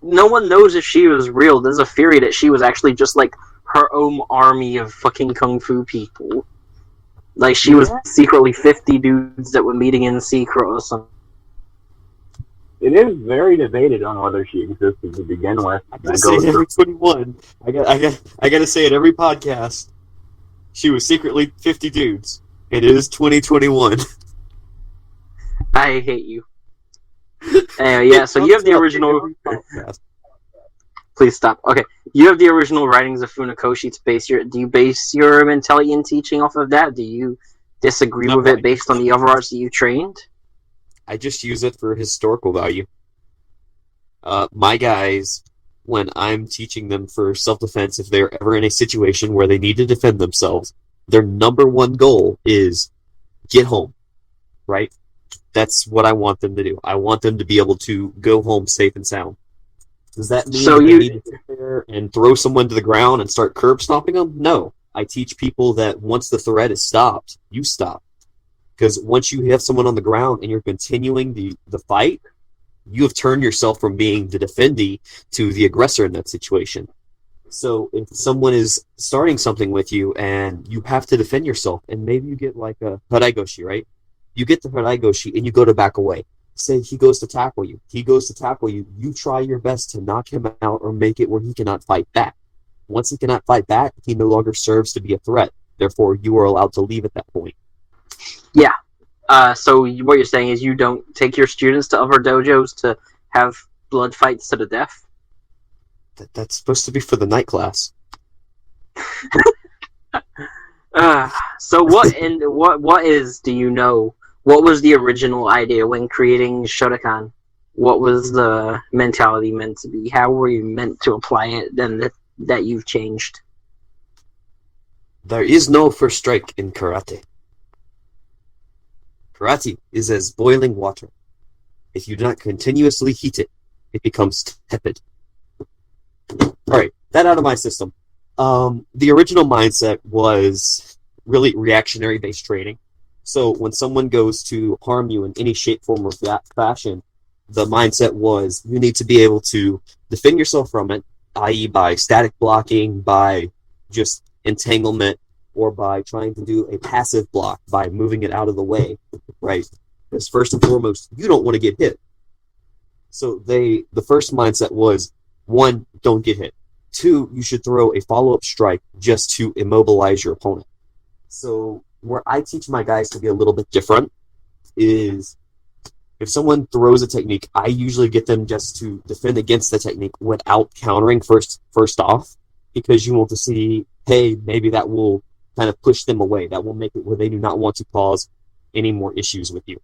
No one knows if she was real. There's a theory that she was actually just her own army of fucking kung fu people. She was secretly 50 dudes that were meeting in secret or something. It is very debated on whether she existed to begin with. I gotta say it every 21. I gotta say it every podcast. She was secretly 50 dudes. It is 2021. I hate you. Anyway, yeah, so you have the original... Please stop. Okay, you have the original writings of Funakoshi to base your... Do you base your mentality and teaching off of that? Do you disagree with it based on the other arts that you trained? I just use it for historical value. My guys, when I'm teaching them for self-defense, if they're ever in a situation where they need to defend themselves, their number one goal is get home, right? That's what I want them to do. I want them to be able to go home safe and sound. Does that mean they need to sit there and throw someone to the ground and start curb stomping them? No. I teach people that once the threat is stopped, you stop. Because once you have someone on the ground and you're continuing the fight, you have turned yourself from being the defendee to the aggressor in that situation. So if someone is starting something with you and you have to defend yourself, and maybe you get a Haraigoshi, right? You get the Haraigoshi and you go to back away. Say he goes to tackle you. He goes to tackle you. You try your best to knock him out or make it where he cannot fight back. Once he cannot fight back, he no longer serves to be a threat. Therefore, you are allowed to leave at that point. Yeah. So what you're saying is you don't take your students to other dojos to have blood fights to the death? That's supposed to be for the night class. So what is, do you know, what was the original idea when creating Shotokan? What was the mentality meant to be? How were you meant to apply it then that you've changed? There is no first strike in karate. Karate is as boiling water. If you do not continuously heat it, it becomes tepid. Alright, that out of my system. The original mindset was really reactionary-based training. So when someone goes to harm you in any shape, form, or fashion, the mindset was you need to be able to defend yourself from it, i.e. by static blocking, by just entanglement, or by trying to do a passive block by moving it out of the way, right? Because first and foremost, you don't want to get hit. So the first mindset was, 1, don't get hit. 2, you should throw a follow-up strike just to immobilize your opponent. So where I teach my guys to be a little bit different is if someone throws a technique, I usually get them just to defend against the technique without countering first off, because you want to see, hey, maybe that will kind of push them away. That will make it where they do not want to cause any more issues with you.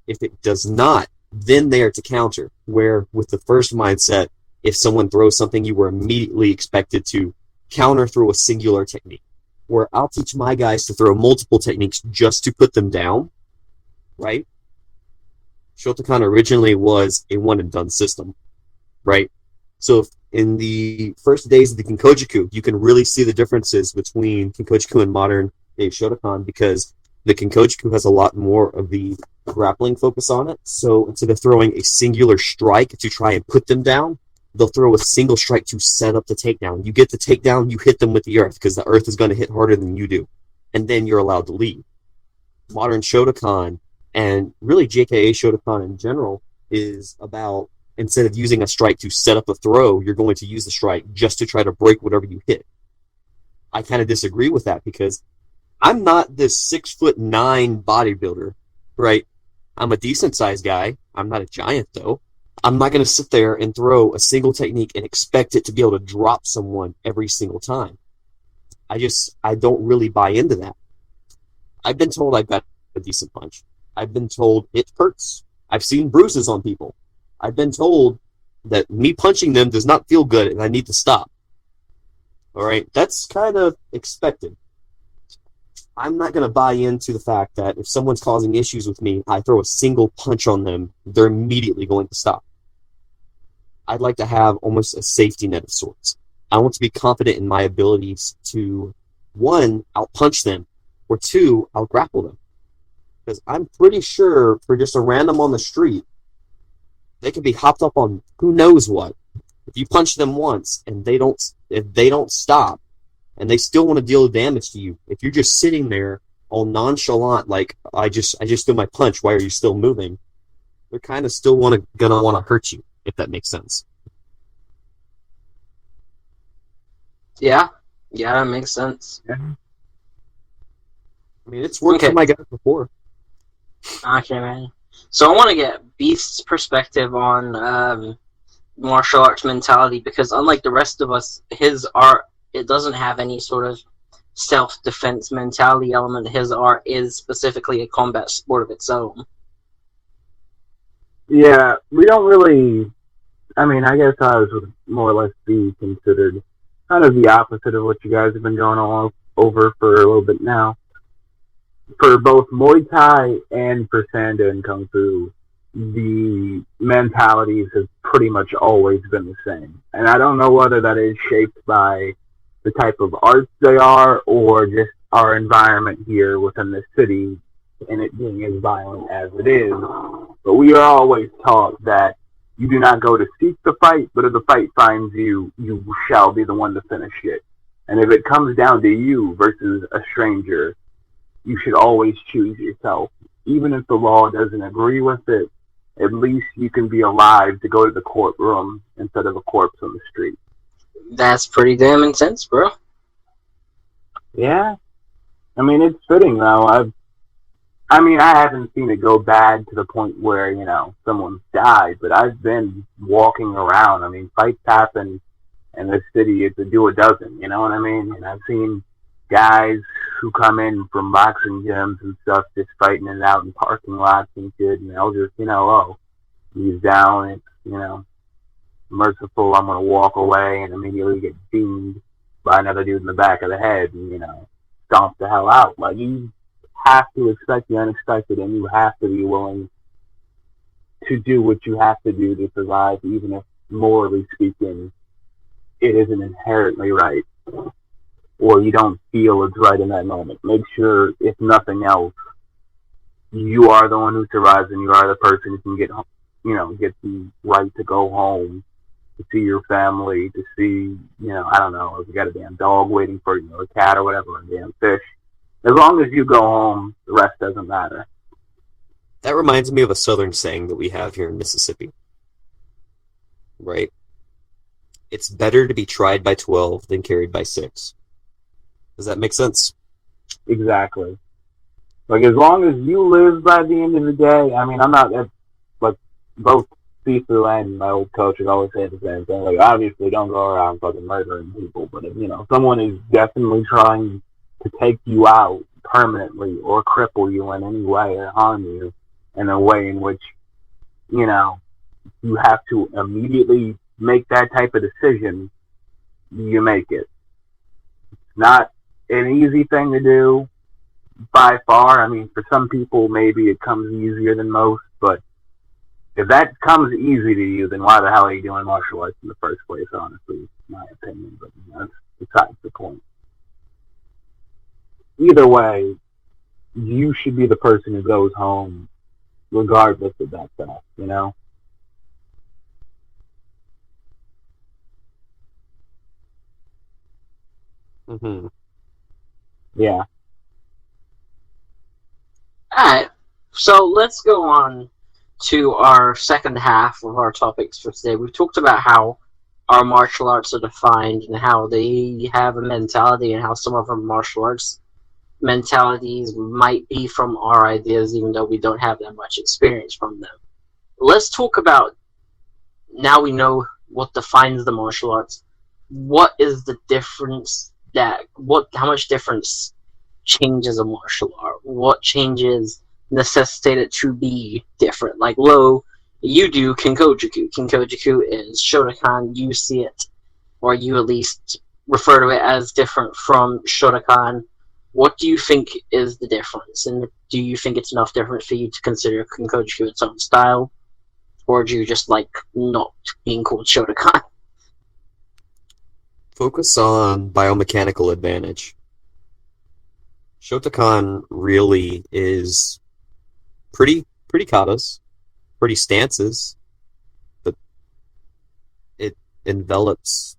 If it does not, then they are to counter, where with the first mindset, if someone throws something, you were immediately expected to counter through a singular technique. Where I'll teach my guys to throw multiple techniques just to put them down, right? Shotokan originally was a one-and-done system, right? So in the first days of the Kinkochiku, you can really see the differences between Kinkochiku and modern day Shotokan, because the Kinkochiku has a lot more of the grappling focus on it. So instead of throwing a singular strike to try and put them down, they'll throw a single strike to set up the takedown. You get the takedown, you hit them with the earth, because the earth is going to hit harder than you do. And then you're allowed to leave. Modern Shotokan, and really JKA Shotokan in general, is about, instead of using a strike to set up a throw, you're going to use the strike just to try to break whatever you hit. I kind of disagree with that, because I'm not this 6'9" bodybuilder, right? I'm a decent sized guy. I'm not a giant though. I'm not going to sit there and throw a single technique and expect it to be able to drop someone every single time. I don't really buy into that. I've been told I've got a decent punch. I've been told it hurts. I've seen bruises on people. I've been told that me punching them does not feel good and I need to stop. All right, that's kind of expected. I'm not going to buy into the fact that if someone's causing issues with me, I throw a single punch on them, they're immediately going to stop. I'd like to have almost a safety net of sorts. I want to be confident in my abilities to, 1, outpunch them, or 2, outgrapple them. Because I'm pretty sure for just a random on the street, they could be hopped up on who knows what. If you punch them once and if they don't stop, and they still want to deal damage to you, if you're just sitting there all nonchalant, like I just threw my punch, why are you still moving? They're kind of still gonna want to hurt you, if that makes sense. Yeah, that makes sense. Yeah. I mean, it's worked for my guys before. Okay, man. So I want to get Beast's perspective on martial arts mentality, because unlike the rest of us, his art, it doesn't have any sort of self-defense mentality element. His art is specifically a combat sport of its own. Yeah, we don't really... I mean, I guess ours would more or less be considered kind of the opposite of what you guys have been going on over for a little bit now. For both Muay Thai and for Sanda and Kung Fu, the mentalities have pretty much always been the same. And I don't know whether that is shaped by the type of arts they are, or just our environment here within the city, and it being as violent as it is. But we are always taught that you do not go to seek the fight, but if the fight finds you, you shall be the one to finish it. And if it comes down to you versus a stranger, you should always choose yourself. Even if the law doesn't agree with it, at least you can be alive to go to the courtroom instead of a corpse on the street. That's pretty damn intense, bro. Yeah. I mean, it's fitting, though. I haven't seen it go bad to the point where, someone's died, but I've been walking around. I mean, fights happen in this city. It's a do a dozen, you know what I mean? And I've seen guys who come in from boxing gyms and stuff just fighting it out in parking lots and shit, and they'll just, he's down, it's, merciful, I'm going to walk away and immediately get beamed by another dude in the back of the head and, stomp the hell out. Like, you have to expect the unexpected, and you have to be willing to do what you have to do to survive, even if, morally speaking, it isn't inherently right, or you don't feel it's right in that moment. Make sure, if nothing else, you are the one who survives and you are the person who can get get the right to go home, to see your family, to see, I don't know, if you got a damn dog waiting for you, or a cat or whatever, or a damn fish. As long as you go home, the rest doesn't matter. That reminds me of a southern saying that we have here in Mississippi, right? It's better to be tried by 12 than carried by 6. Does that make sense? Exactly. Like, as long as you live by the end of the day, I mean, I'm not, like, both Sifu and my old coach would always say the same thing. Like, obviously, don't go around fucking murdering people, but if, someone is definitely trying to take you out permanently or cripple you in any way or harm you in a way in which, you have to immediately make that type of decision, you make it. It's not an easy thing to do by far. I mean, for some people, maybe it comes easier than most, but if that comes easy to you, then why the hell are you doing martial arts in the first place, honestly, my opinion, but that's besides the point. Either way, you should be the person who goes home regardless of that stuff, Mm-hmm. Yeah. Alright, so let's go on to our second half of our topics for today. We've talked about how our martial arts are defined and how they have a mentality, and how some of our martial arts mentalities might be from our ideas, even though we don't have that much experience from them. Let's talk about, now we know what defines the martial arts, what is the difference how much difference changes a martial art? What changes necessitate it to be different? Like, you do Kinkochiku. Kinkochiku is Shotokan, you see it, or you at least refer to it as different from Shotokan. What do you think is the difference? And do you think it's enough different for you to consider Kinkochiku its own style? Or do you just like not being called Shotokan? Focus on biomechanical advantage. Shotokan really is pretty katas, pretty stances, but it envelops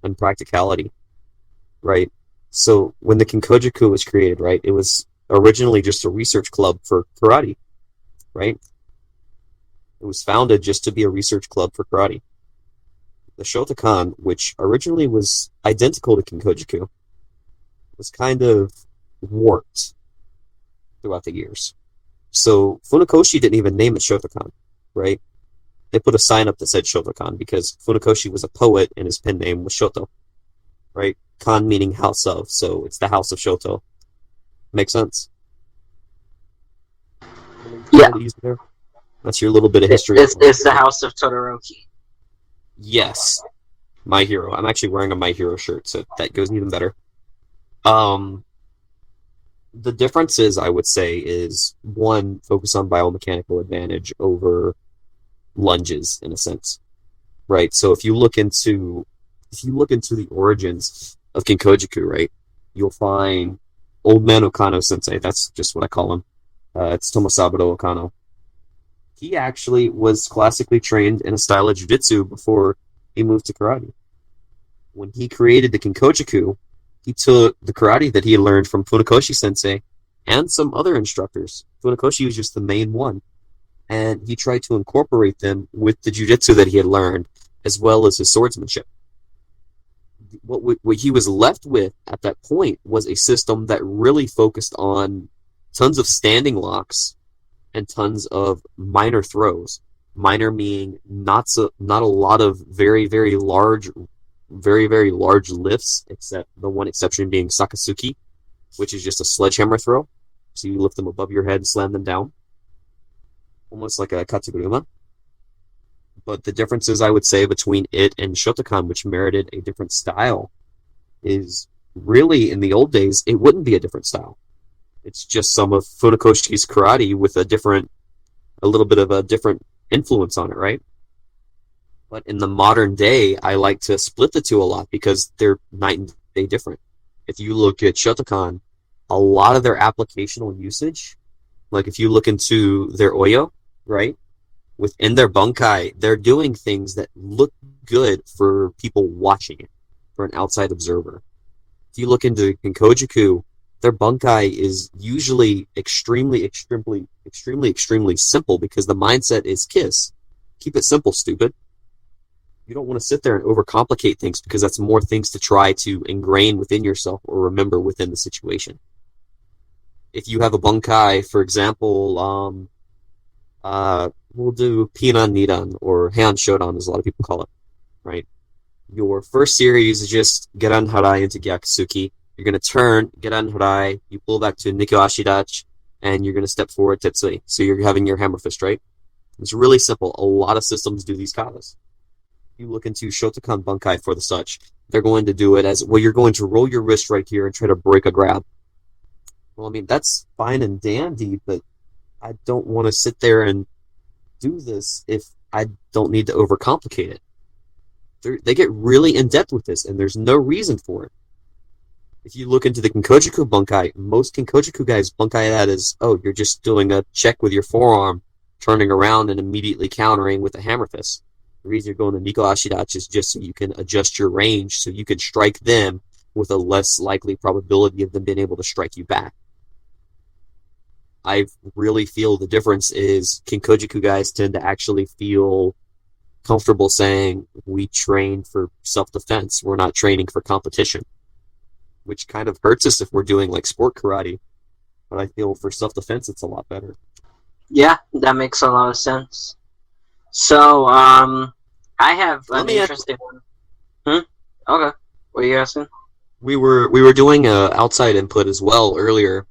in practicality, right? So when the Kinkochiku was created, right, it was originally just a research club for karate, right? It was founded just to be a research club for karate. The Shotokan, which originally was identical to Kinkochiku, was kind of warped throughout the years. So Funakoshi didn't even name it Shotokan, right? They put a sign up that said Shotokan because Funakoshi was a poet and his pen name was Shoto, right? Kan meaning house of, so it's the house of Shoto. Makes sense? Yeah. That's your little bit of history. It's the house of Todoroki. Yes. My Hero. I'm actually wearing a My Hero shirt, so that goes even better. The differences, I would say, is one, focus on biomechanical advantage over lunges, in a sense. Right? So if you look into the origins of Kinkochiku, right, you'll find Old Man Okano Sensei, that's just what I call him. It's Tomosaburo Okano. He actually was classically trained in a style of jiu-jitsu before he moved to karate. When he created the Kinkochiku, he took the karate that he learned from Funakoshi Sensei and some other instructors. Funakoshi was just the main one. And he tried to incorporate them with the jiu-jitsu that he had learned, as well as his swordsmanship. What he was left with at that point was a system that really focused on tons of standing locks and tons of minor throws. Minor meaning not a lot of very, very large lifts, except the one exception being Sakasuki, which is just a sledgehammer throw. So you lift them above your head and slam them down. Almost like a Katsuguruma. But the differences, I would say, between it and Shotokan, which merited a different style, is really, in the old days, it wouldn't be a different style. It's just some of Funakoshi's karate with a little bit of a different influence on it, right? But in the modern day, I like to split the two a lot because they're night and day different. If you look at Shotokan, a lot of their applicational usage, like if you look into their Oyo, right? within their bunkai, they're doing things that look good for people watching it, for an outside observer. If you look into Kinkochiku, their bunkai is usually extremely simple because the mindset is KISS. Keep it simple, stupid. You don't want to sit there and overcomplicate things because that's more things to try to ingrain within yourself or remember within the situation. If you have a bunkai, for example, we'll do Pinan Nidan, or Heian Shodan, as a lot of people call it, right? Your first series is just Geran Harai into Gyakutsuki. You're going to turn, Geran Harai, you pull back to Nikko Ashidachi, and you're going to step forward Tetsui. So you're having your hammer fist, right? It's really simple. A lot of systems do these katas. You look into Shotokan Bunkai for the such, they're going to do it as, well, you're going to roll your wrist right here and try to break a grab. Well, I mean, that's fine and dandy, but I don't want to sit there and do this if I don't need to overcomplicate it. They get really in-depth with this, and there's no reason for it. If you look into the Kinkochiku Bunkai, most Kinkochiku guys bunkai that as, oh, you're just doing a check with your forearm, turning around and immediately countering with a hammer fist. The reason you're going to Nikko Ashidachi is just so you can adjust your range so you can strike them with a less likely probability of them being able to strike you back. I really feel the difference is Kinkochiku guys tend to actually feel comfortable saying, we train for self-defense, we're not training for competition. Which kind of hurts us if we're doing like sport karate. But I feel for self-defense it's a lot better. Yeah, that makes a lot of sense. So, I have an interesting one. Okay. What are you asking? We were doing outside input as well earlier.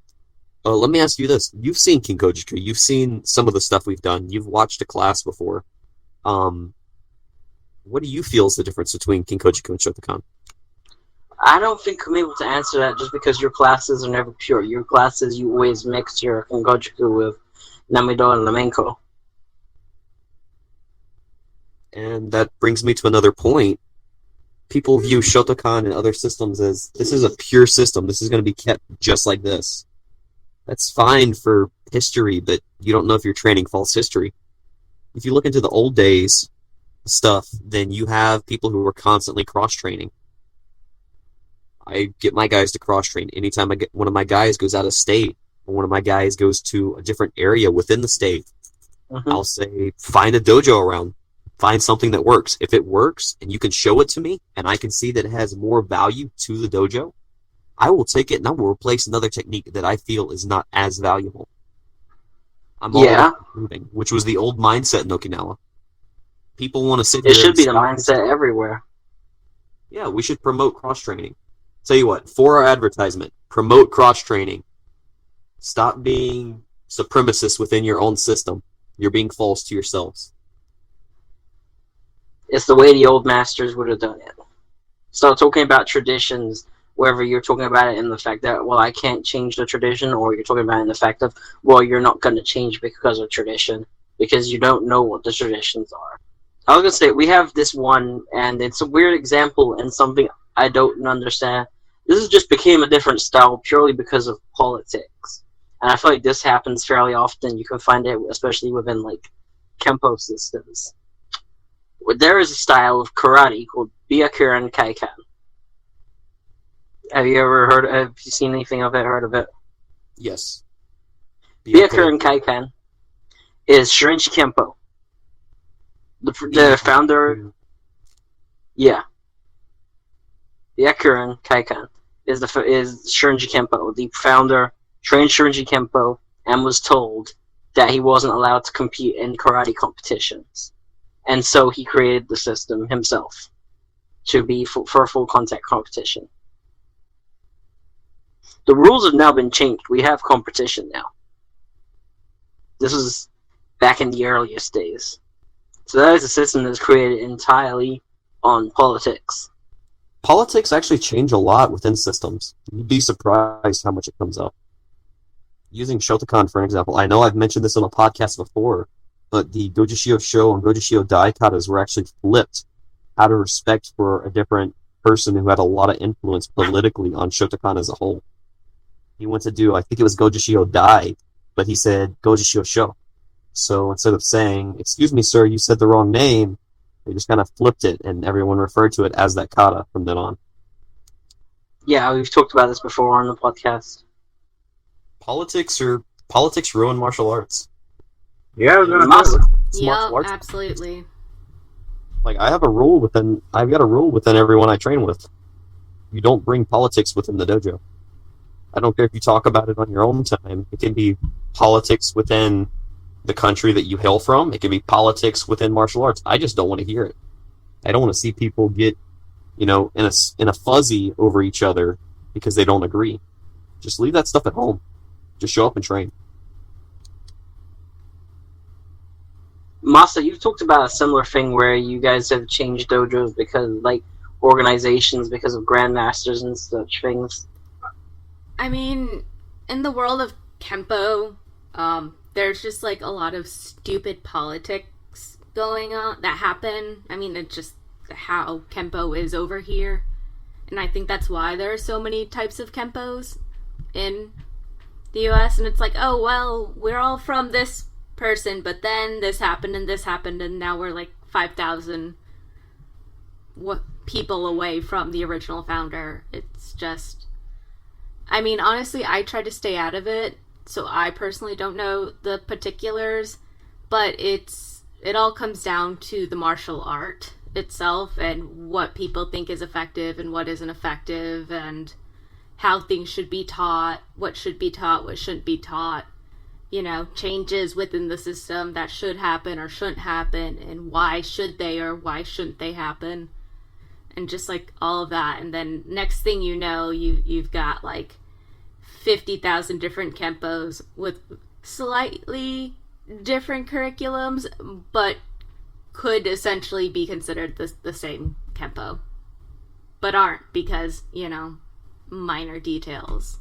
Let me ask you this. You've seen Kinkochiku. You've seen some of the stuff we've done. You've watched a class before. What do you feel is the difference between Kinkochiku and Shotokan? I don't think I'm able to answer that just because your classes are never pure. Your classes, you always mix your Kinkochiku with Namido and Lamenko. And that brings me to another point. People view Shotokan and other systems as, this is a pure system. This is going to be kept just like this. That's fine for history, but you don't know if you're training false history. If you look into the old days stuff, then you have people who are constantly cross-training. I get my guys to cross-train. Anytime one of my guys goes out of state, or one of my guys goes to a different area within the state, I'll say, find a dojo around. Find something that works. If it works, and you can show it to me, and I can see that it has more value to the dojo, I will take it and I will replace another technique that I feel is not as valuable. I'm all about improving, which was the old mindset in Okinawa. People want to sit here. It should be the mindset everywhere. Yeah, we should promote cross-training. Tell you what, for our advertisement, promote cross-training. Stop being supremacists within your own system. You're being false to yourselves. It's the way the old masters would have done it. Start talking about traditions, whether you're talking about it in the fact that, well, I can't change the tradition, or you're talking about it in the fact of, well, you're not going to change because of tradition, because you don't know what the traditions are. I was going to say, we have this one, and it's a weird example and something I don't understand. This just became a different style purely because of politics. And I feel like this happens fairly often. You can find it especially within, like, Kempo systems. There is a style of karate called Byakuren Kaikan. Have you seen anything of it, heard of it? Yes. Byakuren Kaikan is Shirinji Kempo. The founder... Yeah. Byakuren Kaikan is Shirinji Kempo. The founder trained Shirinji Kempo and was told that he wasn't allowed to compete in karate competitions. And so he created the system himself to be for a full contact competition. The rules have now been changed. We have competition now. This was back in the earliest days. So that is a system that's created entirely on politics. Politics actually change a lot within systems. You'd be surprised how much it comes up. Using Shotokan, for example, I know I've mentioned this on a podcast before, but the Gojishio Sho and Gojishio Dai katas were actually flipped out of respect for a different person who had a lot of influence politically on Shotokan as a whole. He went to do, I think it was Gojishio Dai, but he said Gojishio Sho. So instead of saying, "Excuse me, sir, you said the wrong name," they just kind of flipped it, and everyone referred to it as that kata from then on. Yeah, we've talked about this before on the podcast. Politics ruin martial arts. Yeah, I was gonna Must- say, It's Yeah, martial arts. absolutely. Like I've got a rule within everyone I train with. You don't bring politics within the dojo. I don't care if you talk about it on your own time. It can be politics within the country that you hail from. It can be politics within martial arts. I just don't want to hear it. I don't want to see people get, in a fuzzy over each other because they don't agree. Just leave that stuff at home. Just show up and train. Masa, you've talked about a similar thing where you guys have changed dojos because, like, organizations because of grandmasters and such things. I mean, in the world of Kempo, there's just like a lot of stupid politics going on that happen. I mean, it's just how Kempo is over here. And I think that's why there are so many types of Kempos in the US. And it's like, oh, well, we're all from this person, but then this happened, and now we're like 5,000 people away from the original founder. It's just... I mean, honestly, I try to stay out of it, so I personally don't know the particulars, but it all comes down to the martial art itself and what people think is effective and what isn't effective and how things should be taught, what should be taught, what shouldn't be taught, changes within the system that should happen or shouldn't happen, and why should they or why shouldn't they happen. And just like all of that, and then next thing you know, you've got like 50,000 different Kempos with slightly different curriculums, but could essentially be considered the same Kempo, but aren't because, minor details.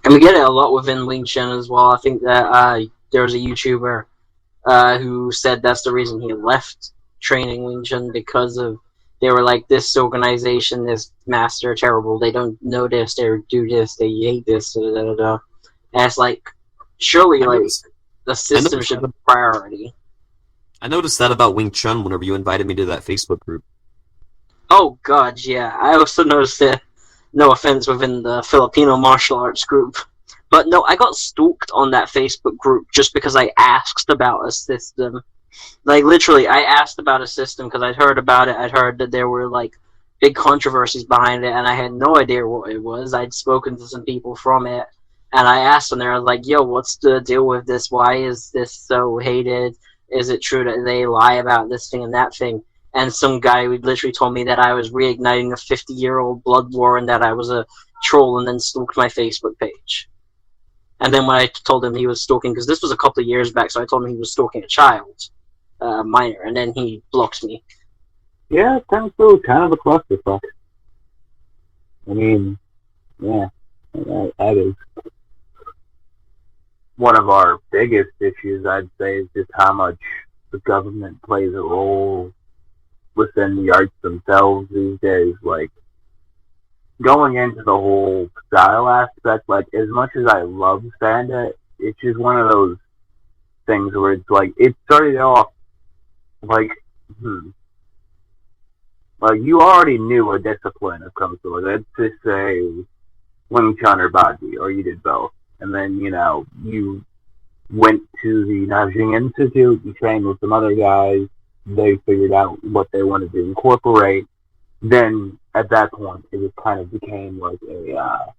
And we get it a lot within Wing Chun as well. I think that there was a YouTuber who said that's the reason he left training Wing Chun, because of they were like, this organization, this master, terrible. They don't know this, they do this, they hate this, da da da da. And it's like, surely, the system should be priority. I noticed that about Wing Chun whenever you invited me to that Facebook group. Oh god, yeah. I also noticed that, no offense within the Filipino martial arts group, but no, I got stalked on that Facebook group just because I asked about a system. Like, literally, I asked about a system because I'd heard about it. I'd heard that there were, like, big controversies behind it, and I had no idea what it was. I'd spoken to some people from it, and I asked them, they were like, yo, what's the deal with this? Why is this so hated? Is it true that they lie about this thing and that thing? And some guy would literally told me that I was reigniting a 50-year-old blood war and that I was a troll, and then stalked my Facebook page. And then when I told him he was stalking, because this was a couple of years back, so I told him he was stalking a child. Minor, and then he blocked me. yeah, Kempo kind of a clusterfuck. I mean, yeah, that is one of our biggest issues, I'd say, is just how much the government plays a role within the arts themselves these days. Like, going into the whole style aspect, like, as much as I love Sanda, it's just one of those things where it's like, it started off like, like, you already knew a discipline of some sort. Let's just say Wing Chun or Baji, or you did both. And then, you went to the Nanjing Institute, you trained with some other guys, they figured out what they wanted to incorporate. Then, at that point, it just kind of became like a,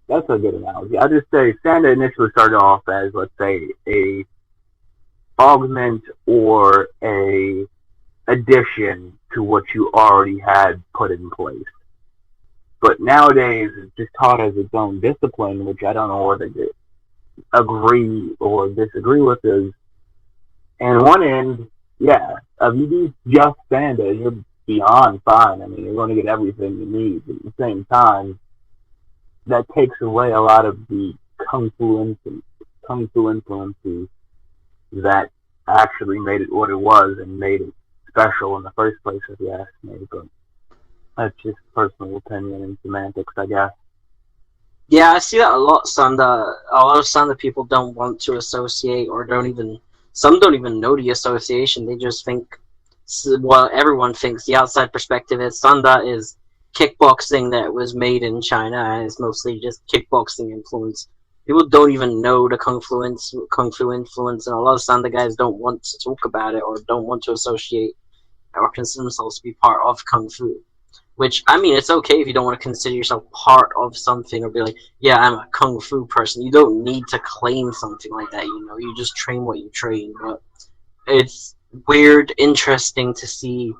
that's a good analogy. I'll just say Sanda initially started off as, let's say, a augment or a addition to what you already had put in place. But nowadays, it's just taught as its own discipline, which I don't know whether to agree or disagree with. Is, and one end, yeah, if you do just Sanda, you're beyond fine. I mean, you're going to get everything you need. But at the same time, that takes away a lot of the kung fu influences that actually made it what it was and made it special in the first place, if you ask me. But that's just personal opinion and semantics, I guess. Yeah, I see that a lot. A lot of Sanda people don't want to associate, or some don't even know the association. They just think, well, everyone thinks the outside perspective is Sanda is kickboxing that was made in China, and it's mostly just kickboxing influence. People don't even know the Kung Fu influence, and a lot of Sanda guys don't want to talk about it or don't want to associate or consider themselves to be part of Kung Fu. Which, I mean, it's okay if you don't want to consider yourself part of something or be like, yeah, I'm a kung fu person. You don't need to claim something like that, you know. You just train what you train. But it's weird, interesting to see,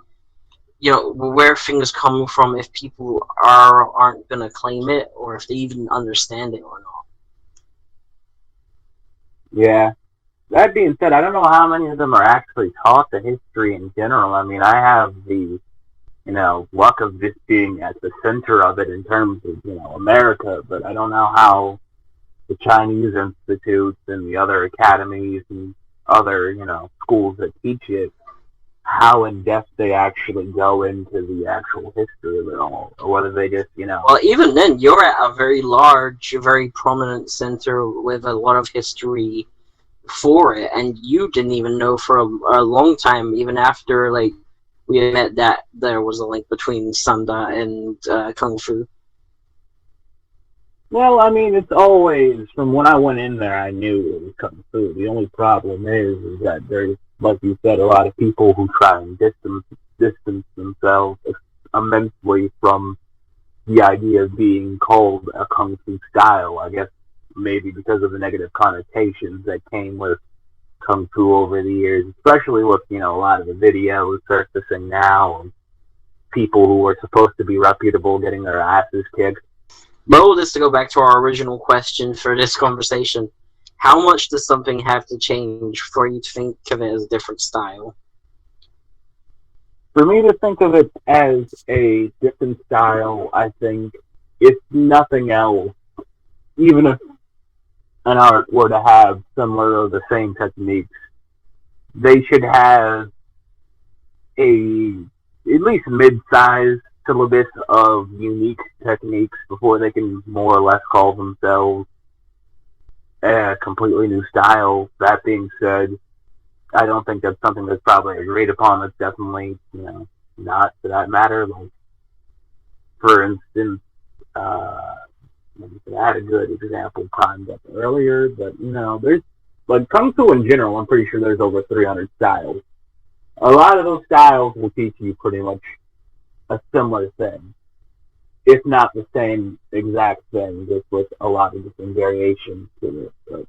you know, where things come from if people aren't going to claim it or if they even understand it or not. Yeah. That being said, I don't know how many of them are actually taught the history in general. I mean, I have the luck of just being at the center of it in terms of, America, but I don't know how the Chinese institutes and the other academies and other, schools that teach it, how in depth they actually go into the actual history of it all, or whether they just, Well, even then, you're at a very large, very prominent center with a lot of history for it, and you didn't even know for a long time, even after like we admit that there was a link between Sanda and Kung Fu. Well, I mean, it's always, from when I went in there, I knew it was Kung Fu. The only problem is that there's, like you said, a lot of people who try and distance themselves immensely from the idea of being called a Kung Fu style. I guess maybe because of the negative connotations that came with Kung Fu over the years, especially with, a lot of the videos surfacing now of people who were supposed to be reputable getting their asses kicked. Well, just to go back to our original question for this conversation, how much does something have to change for you to think of it as a different style? For me to think of it as a different style, I think, if nothing else, even if an art were to have similar or the same techniques, they should have a at least mid-sized syllabus of unique techniques before they can more or less call themselves a completely new style. That being said, I don't think that's something that's probably agreed upon. That's definitely, not for that matter. Like, for instance, I had a good example primed up earlier, but, there's, like, Kung Fu in general, I'm pretty sure there's over 300 styles. A lot of those styles will teach you pretty much a similar thing, if not the same exact thing, just with a lot of different variations to it. But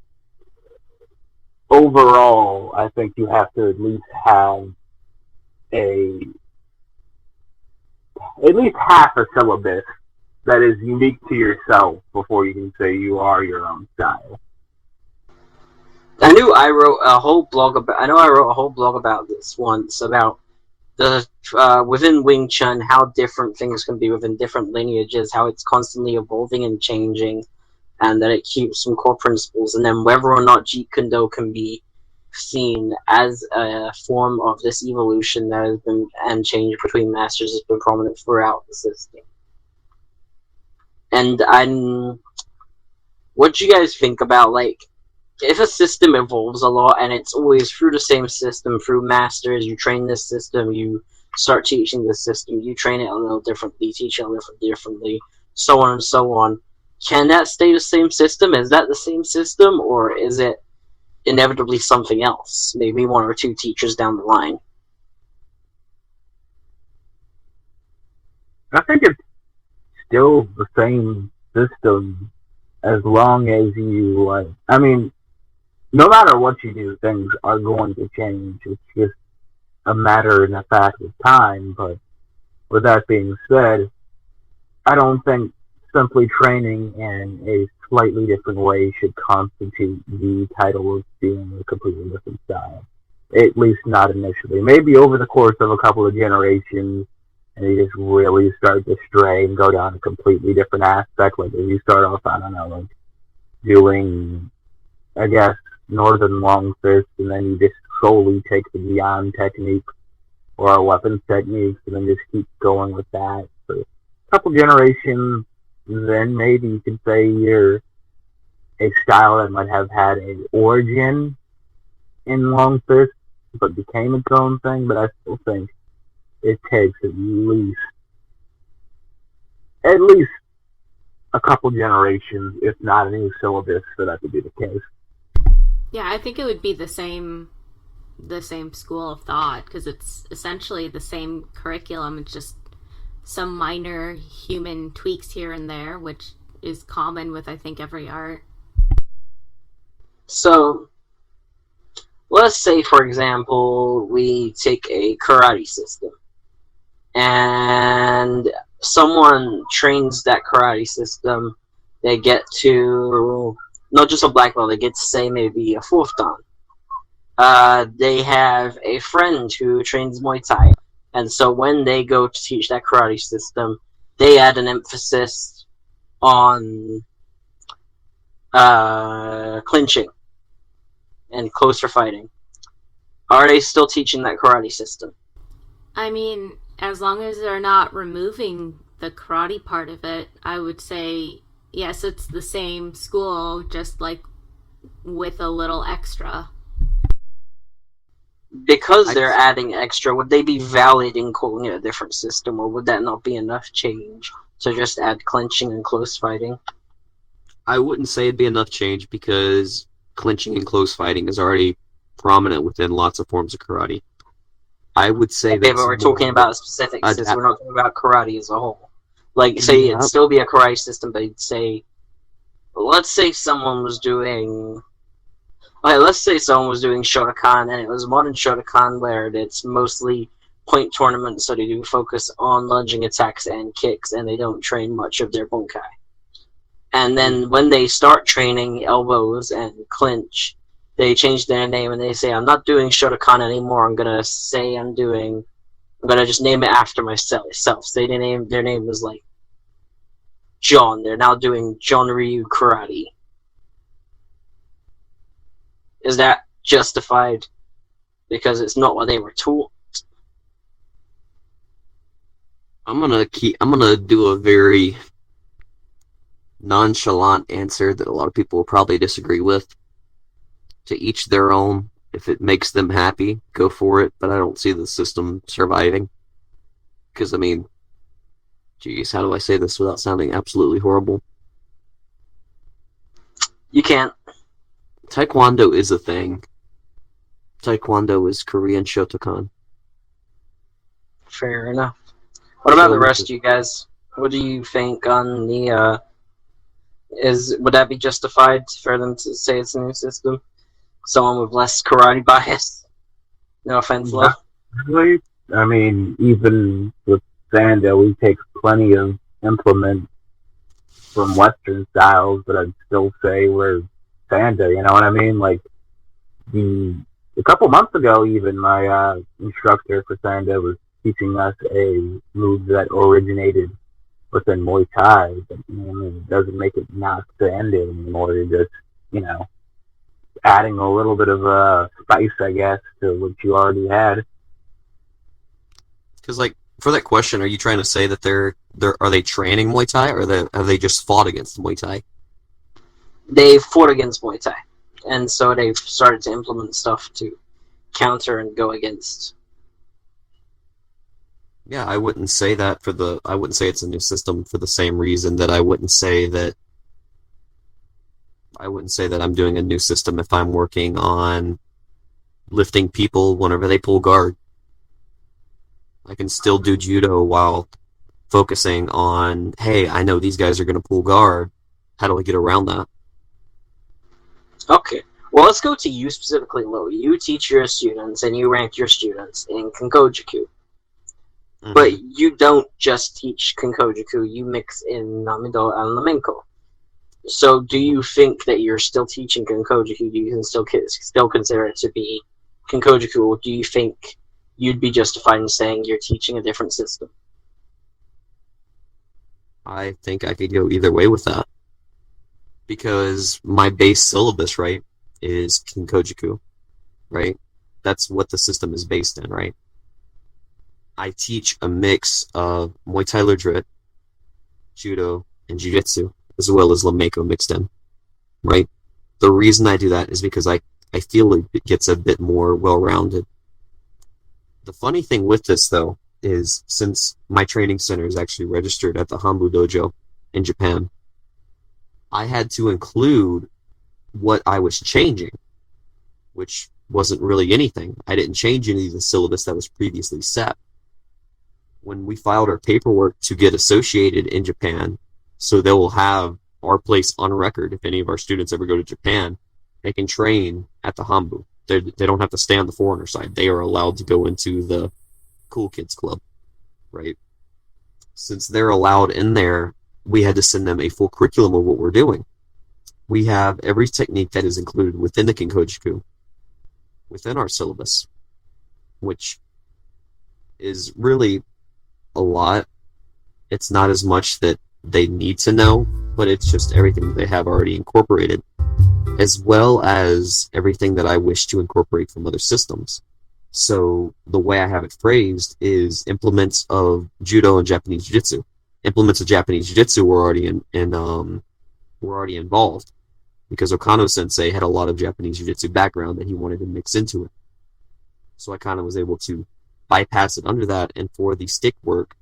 overall, I think you have to at least have at least half a syllabus that is unique to yourself before you can say you are your own style. I know I wrote a whole blog about this once, about the within Wing Chun, how different things can be within different lineages, how it's constantly evolving and changing, and that it keeps some core principles, and then whether or not Jeet Kune Do can be seen as a form of this evolution that has been, and change between masters has been prominent throughout the system. And what do you guys think about, like, if a system evolves a lot and it's always through the same system, through masters, you train this system, you start teaching this system, you train it a little differently, teach it a little differently, so on and so on. Can that stay the same system? Is that the same system, or is it inevitably something else? Maybe one or two teachers down the line. I think it's still the same system as long as you, I mean, no matter what you do, things are going to change. It's just a matter and a fact of time. But with that being said, I don't think simply training in a slightly different way should constitute the title of being a completely different style. At least not initially. Maybe over the course of a couple of generations, and you just really start to stray and go down a completely different aspect. Like if you start off, I don't know, like doing, I guess, Northern Long Fist, and then you just solely take the Beyond technique or weapons techniques, and then just keep going with that for a couple generations. then maybe you could say you're a style that might have had an origin in long fists, but became its own thing. But I still think it takes at least a couple generations, if not a new syllabus, for that to be the case. Yeah, I think it would be the same school of thought, because it's essentially the same curriculum. It's just some minor human tweaks here and there, which is common with, I think, every art. So, let's say, for example, we take a karate system, and someone trains that karate system. They get to not just a black belt, they get to say maybe a fourth dan. They have a friend who trains Muay Thai, and so when they go to teach that karate system, they add an emphasis on clinching and closer fighting. Are they still teaching that karate system? I mean, as long as they're not removing the karate part of it, I would say, yes, it's the same school, just like with a little extra. Because they're adding extra, would they be valid in calling it a different system, or would that not be enough change to just add clinching and close fighting? I wouldn't say it'd be enough change, because clinching and close fighting is already prominent within lots of forms of karate. I would say that. But we're talking about a specific system. We're not talking about karate as a whole. Like, say it'd still be a karate system, but it'd say, let's say someone was doing Shotokan, and it was modern Shotokan where it's mostly point tournaments, so they do focus on lunging attacks and kicks, and they don't train much of their bunkai. And then when they start training elbows and clinch, they change their name and they say, I'm not doing Shotokan anymore, I'm gonna just name it after myself. Say their name was like John. They're now doing John Ryu Karate. Is that justified because it's not what they were taught? I'm gonna do a very nonchalant answer that a lot of people will probably disagree with. To each their own. If it makes them happy, go for it, but I don't see the system surviving. Because, I mean, geez, how do I say this without sounding absolutely horrible? You can't. Taekwondo is a thing. Taekwondo is Korean Shotokan. Fair enough. What about the rest of you guys? What do you think on the, would that be justified for them to say it's a new system? Someone with less karate bias? No offense, love. Really? I mean, even with Sanda, we take plenty of implements from Western styles, but I'd still say we're Sanda, you know what I mean? Like, a couple months ago, even, my instructor for Sanda was teaching us a move that originated within Muay Thai, but it doesn't make it not Sanda anymore. You're just, adding a little bit of spice, I guess, to what you already had. Because, like, for that question, are you trying to say that are they training Muay Thai, or have they just fought against Muay Thai? They've fought against Muay Thai, and so they've started to implement stuff to counter and go against. Yeah, I wouldn't say it's a new system for the same reason that I wouldn't say that I'm doing a new system if I'm working on lifting people whenever they pull guard. I can still do judo while focusing on, hey, I know these guys are going to pull guard. How do I get around that? Okay. Well, let's go to you specifically, Lo. You teach your students and you rank your students in Kinkochiku. Mm-hmm. But you don't just teach Kinkochiku, you mix in Namido and Lamenko. So do you think that you're still teaching Kinkochiku? Do you still consider it to be Kinkochiku, or do you think you'd be justified in saying you're teaching a different system? I think I could go either way with that. Because my base syllabus, right, is Kinkochiku, right? That's what the system is based in, right? I teach a mix of Muay Thai Legit, Judo, and Jiu-jitsu, as well as Lameko mixed in, right? The reason I do that is because I feel it gets a bit more well-rounded. The funny thing with this, though, is since my training center is actually registered at the Hanbu Dojo in Japan, I had to include what I was changing, which wasn't really anything. I didn't change any of the syllabus that was previously set. When we filed our paperwork to get associated in Japan, so they will have our place on record if any of our students ever go to Japan, they can train at the Hanbu. They don't have to stay on the foreigner side. They are allowed to go into the Cool Kids Club, right? Since they're allowed in there, we had to send them a full curriculum of what we're doing. We have every technique that is included within the Kinkochiku, within our syllabus, which is really a lot. It's not as much that they need to know, but it's just everything that they have already incorporated, as well as everything that I wish to incorporate from other systems. So the way I have it phrased is implements of Judo and Japanese Jiu-Jitsu. Implements of Japanese Jiu-Jitsu were already involved, because Okano Sensei had a lot of Japanese Jiu-Jitsu background that he wanted to mix into it. So I kind of was able to bypass it under that, and for the stick work,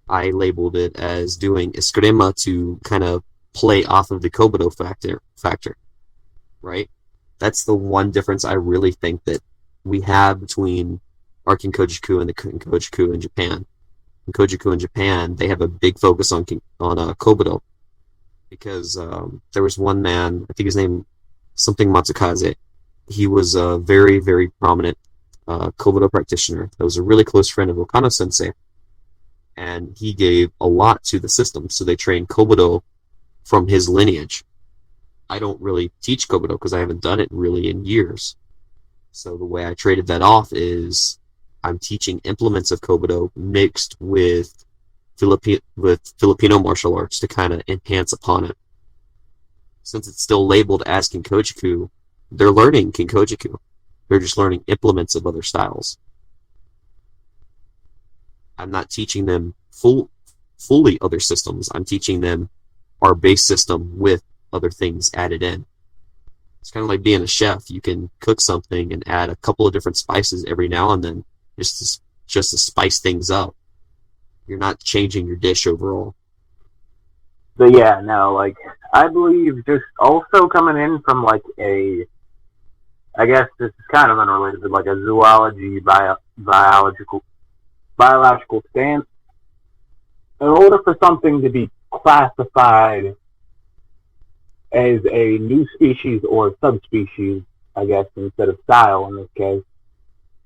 I labeled it as doing Escrima to kind of play off of the Kobudo factor, right? That's the one difference I really think that we have between our Kinkochiku and the Kinkochiku in Japan. Kinkochiku in Japan, they have a big focus on Kobudo, because there was one man, I think his name something Matsukaze. He was a very, very prominent Kobudo practitioner that was a really close friend of Okano Sensei, and he gave a lot to the system, so they trained Kobudo from his lineage. I don't really teach Kobudo because I haven't done it really in years. So the way I traded that off is I'm teaching implements of Kobudo mixed with Filipino martial arts to kind of enhance upon it. Since it's still labeled as Kinkochiku, they're learning Kinkochiku. They're just learning implements of other styles. I'm not teaching them fully other systems. I'm teaching them our base system with other things added in. It's kind of like being a chef. You can cook something and add a couple of different spices every now and then just to spice things up. You're not changing your dish overall. But yeah, no, like, I believe just also coming in from like I guess this is kind of unrelated, but like a zoology, biological stance. In order for something to be classified as a new species or subspecies, I guess, instead of style in this case,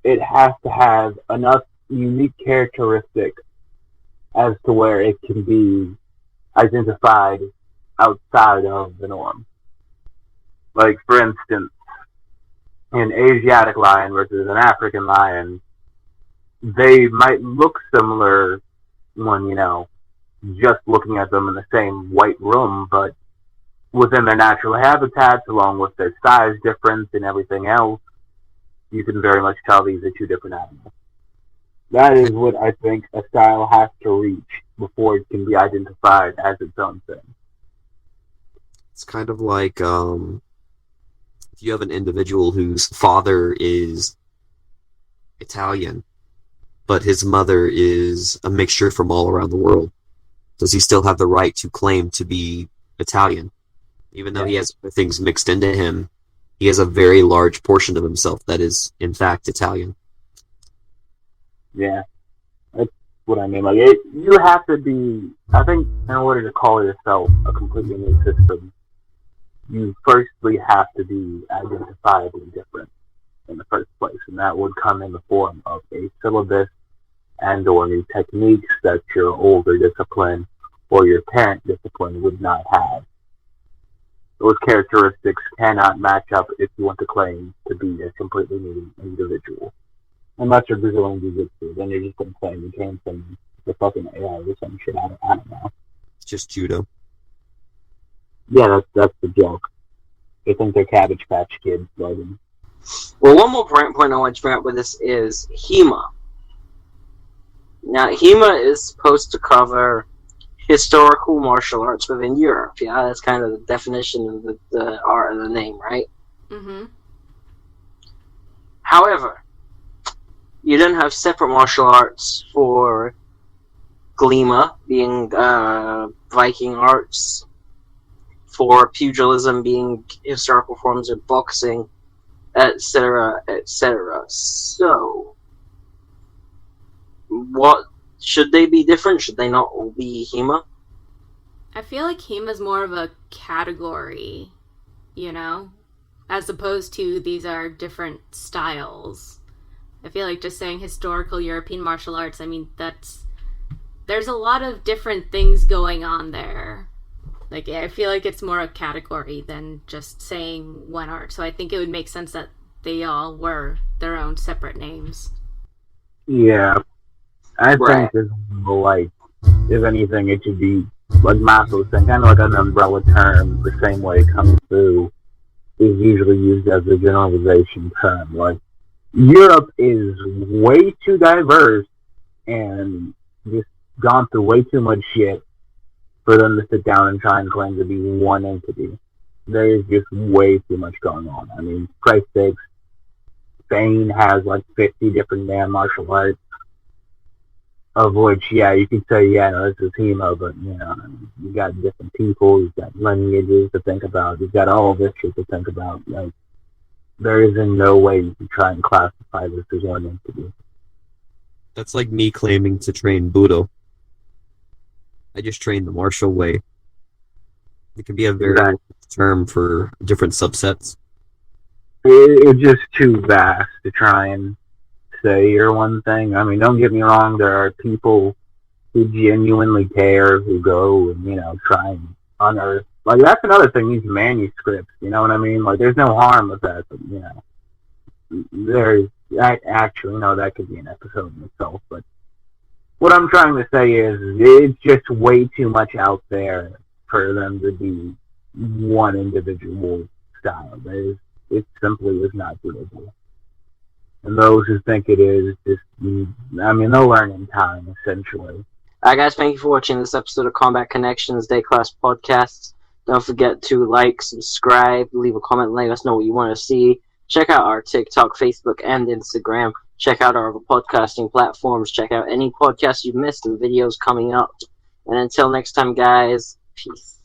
it has to have enough unique characteristics as to where it can be identified outside of the norm. Like, for instance, an Asiatic lion versus an African lion, they might look similar when, just looking at them in the same white room, but within their natural habitats, along with their size difference and everything else, you can very much tell these are two different animals. That is what I think a style has to reach before it can be identified as its own thing. It's kind of like if you have an individual whose father is Italian, but his mother is a mixture from all around the world. Does he still have the right to claim to be Italian? Even though he has other things mixed into him, he has a very large portion of himself that is, in fact, Italian. Yeah, that's what I mean. Like, you have to be, I think, in order to call yourself a completely new system, you firstly have to be identifiably different in the first place, and that would come in the form of a syllabus and or new techniques that your older discipline or your parent discipline would not have. Those characteristics cannot match up if you want to claim to be a completely new individual. Unless you're Brazilian Jiu-Jitsu, then you're just going to claim you came from the fucking AI or some shit. I don't know. It's just judo. Yeah, that's the joke. They think they're Cabbage Patch Kids, Logan. Well, one more point I want to bring up with this is HEMA. Now, HEMA is supposed to cover historical martial arts within Europe. Yeah, that's kind of the definition of the art of the name, right? Mm-hmm. However, you then have separate martial arts for Glima being Viking arts, for pugilism being historical forms of boxing, etc., etc. So, what should they be different? Should they not all be HEMA? I feel like HEMA's more of a category, as opposed to these are different styles. I feel like just saying historical European martial arts, I mean, there's a lot of different things going on there. Like, I feel like it's more a category than just saying one art. So I think it would make sense that they all were their own separate names. Yeah, I Right. think there's like, if anything, it should be like Mako was saying, kind of like an umbrella term, the same way Kung Fu is usually used as a generalization term. Like, Europe is way too diverse and just gone through way too much shit for them to sit down and try and claim to be one entity. There is just way too much going on. I mean, Christ's sakes, Spain has like 50 different damn martial arts, of which, yeah, you could say, yeah, no, this is HEMA, but, you got different people, you've got lineages to think about, you've got all this shit to think about. Like, there is in no way you can try and classify this as one entity. That's like me claiming to train Budo. I just train the martial way. It can be a very Exactly. term for different subsets. It's just too vast to try and say you're one thing. I mean, don't get me wrong, there are people who genuinely care, who go and, try and unearth. Like, that's another thing, these manuscripts, you know what I mean? Like, there's no harm with that, but, there's actually, that could be an episode in itself, but what I'm trying to say is it's just way too much out there for them to be one individual style. It simply is not doable. And those who think it is, they'll learn in time, essentially. Alright, guys, thank you for watching this episode of Combat Connections Day Class Podcasts. Don't forget to like, subscribe, leave a comment, and let us know what you want to see. Check out our TikTok, Facebook, and Instagram. Check out our podcasting platforms. Check out any podcasts you've missed and videos coming up. And until next time, guys, peace.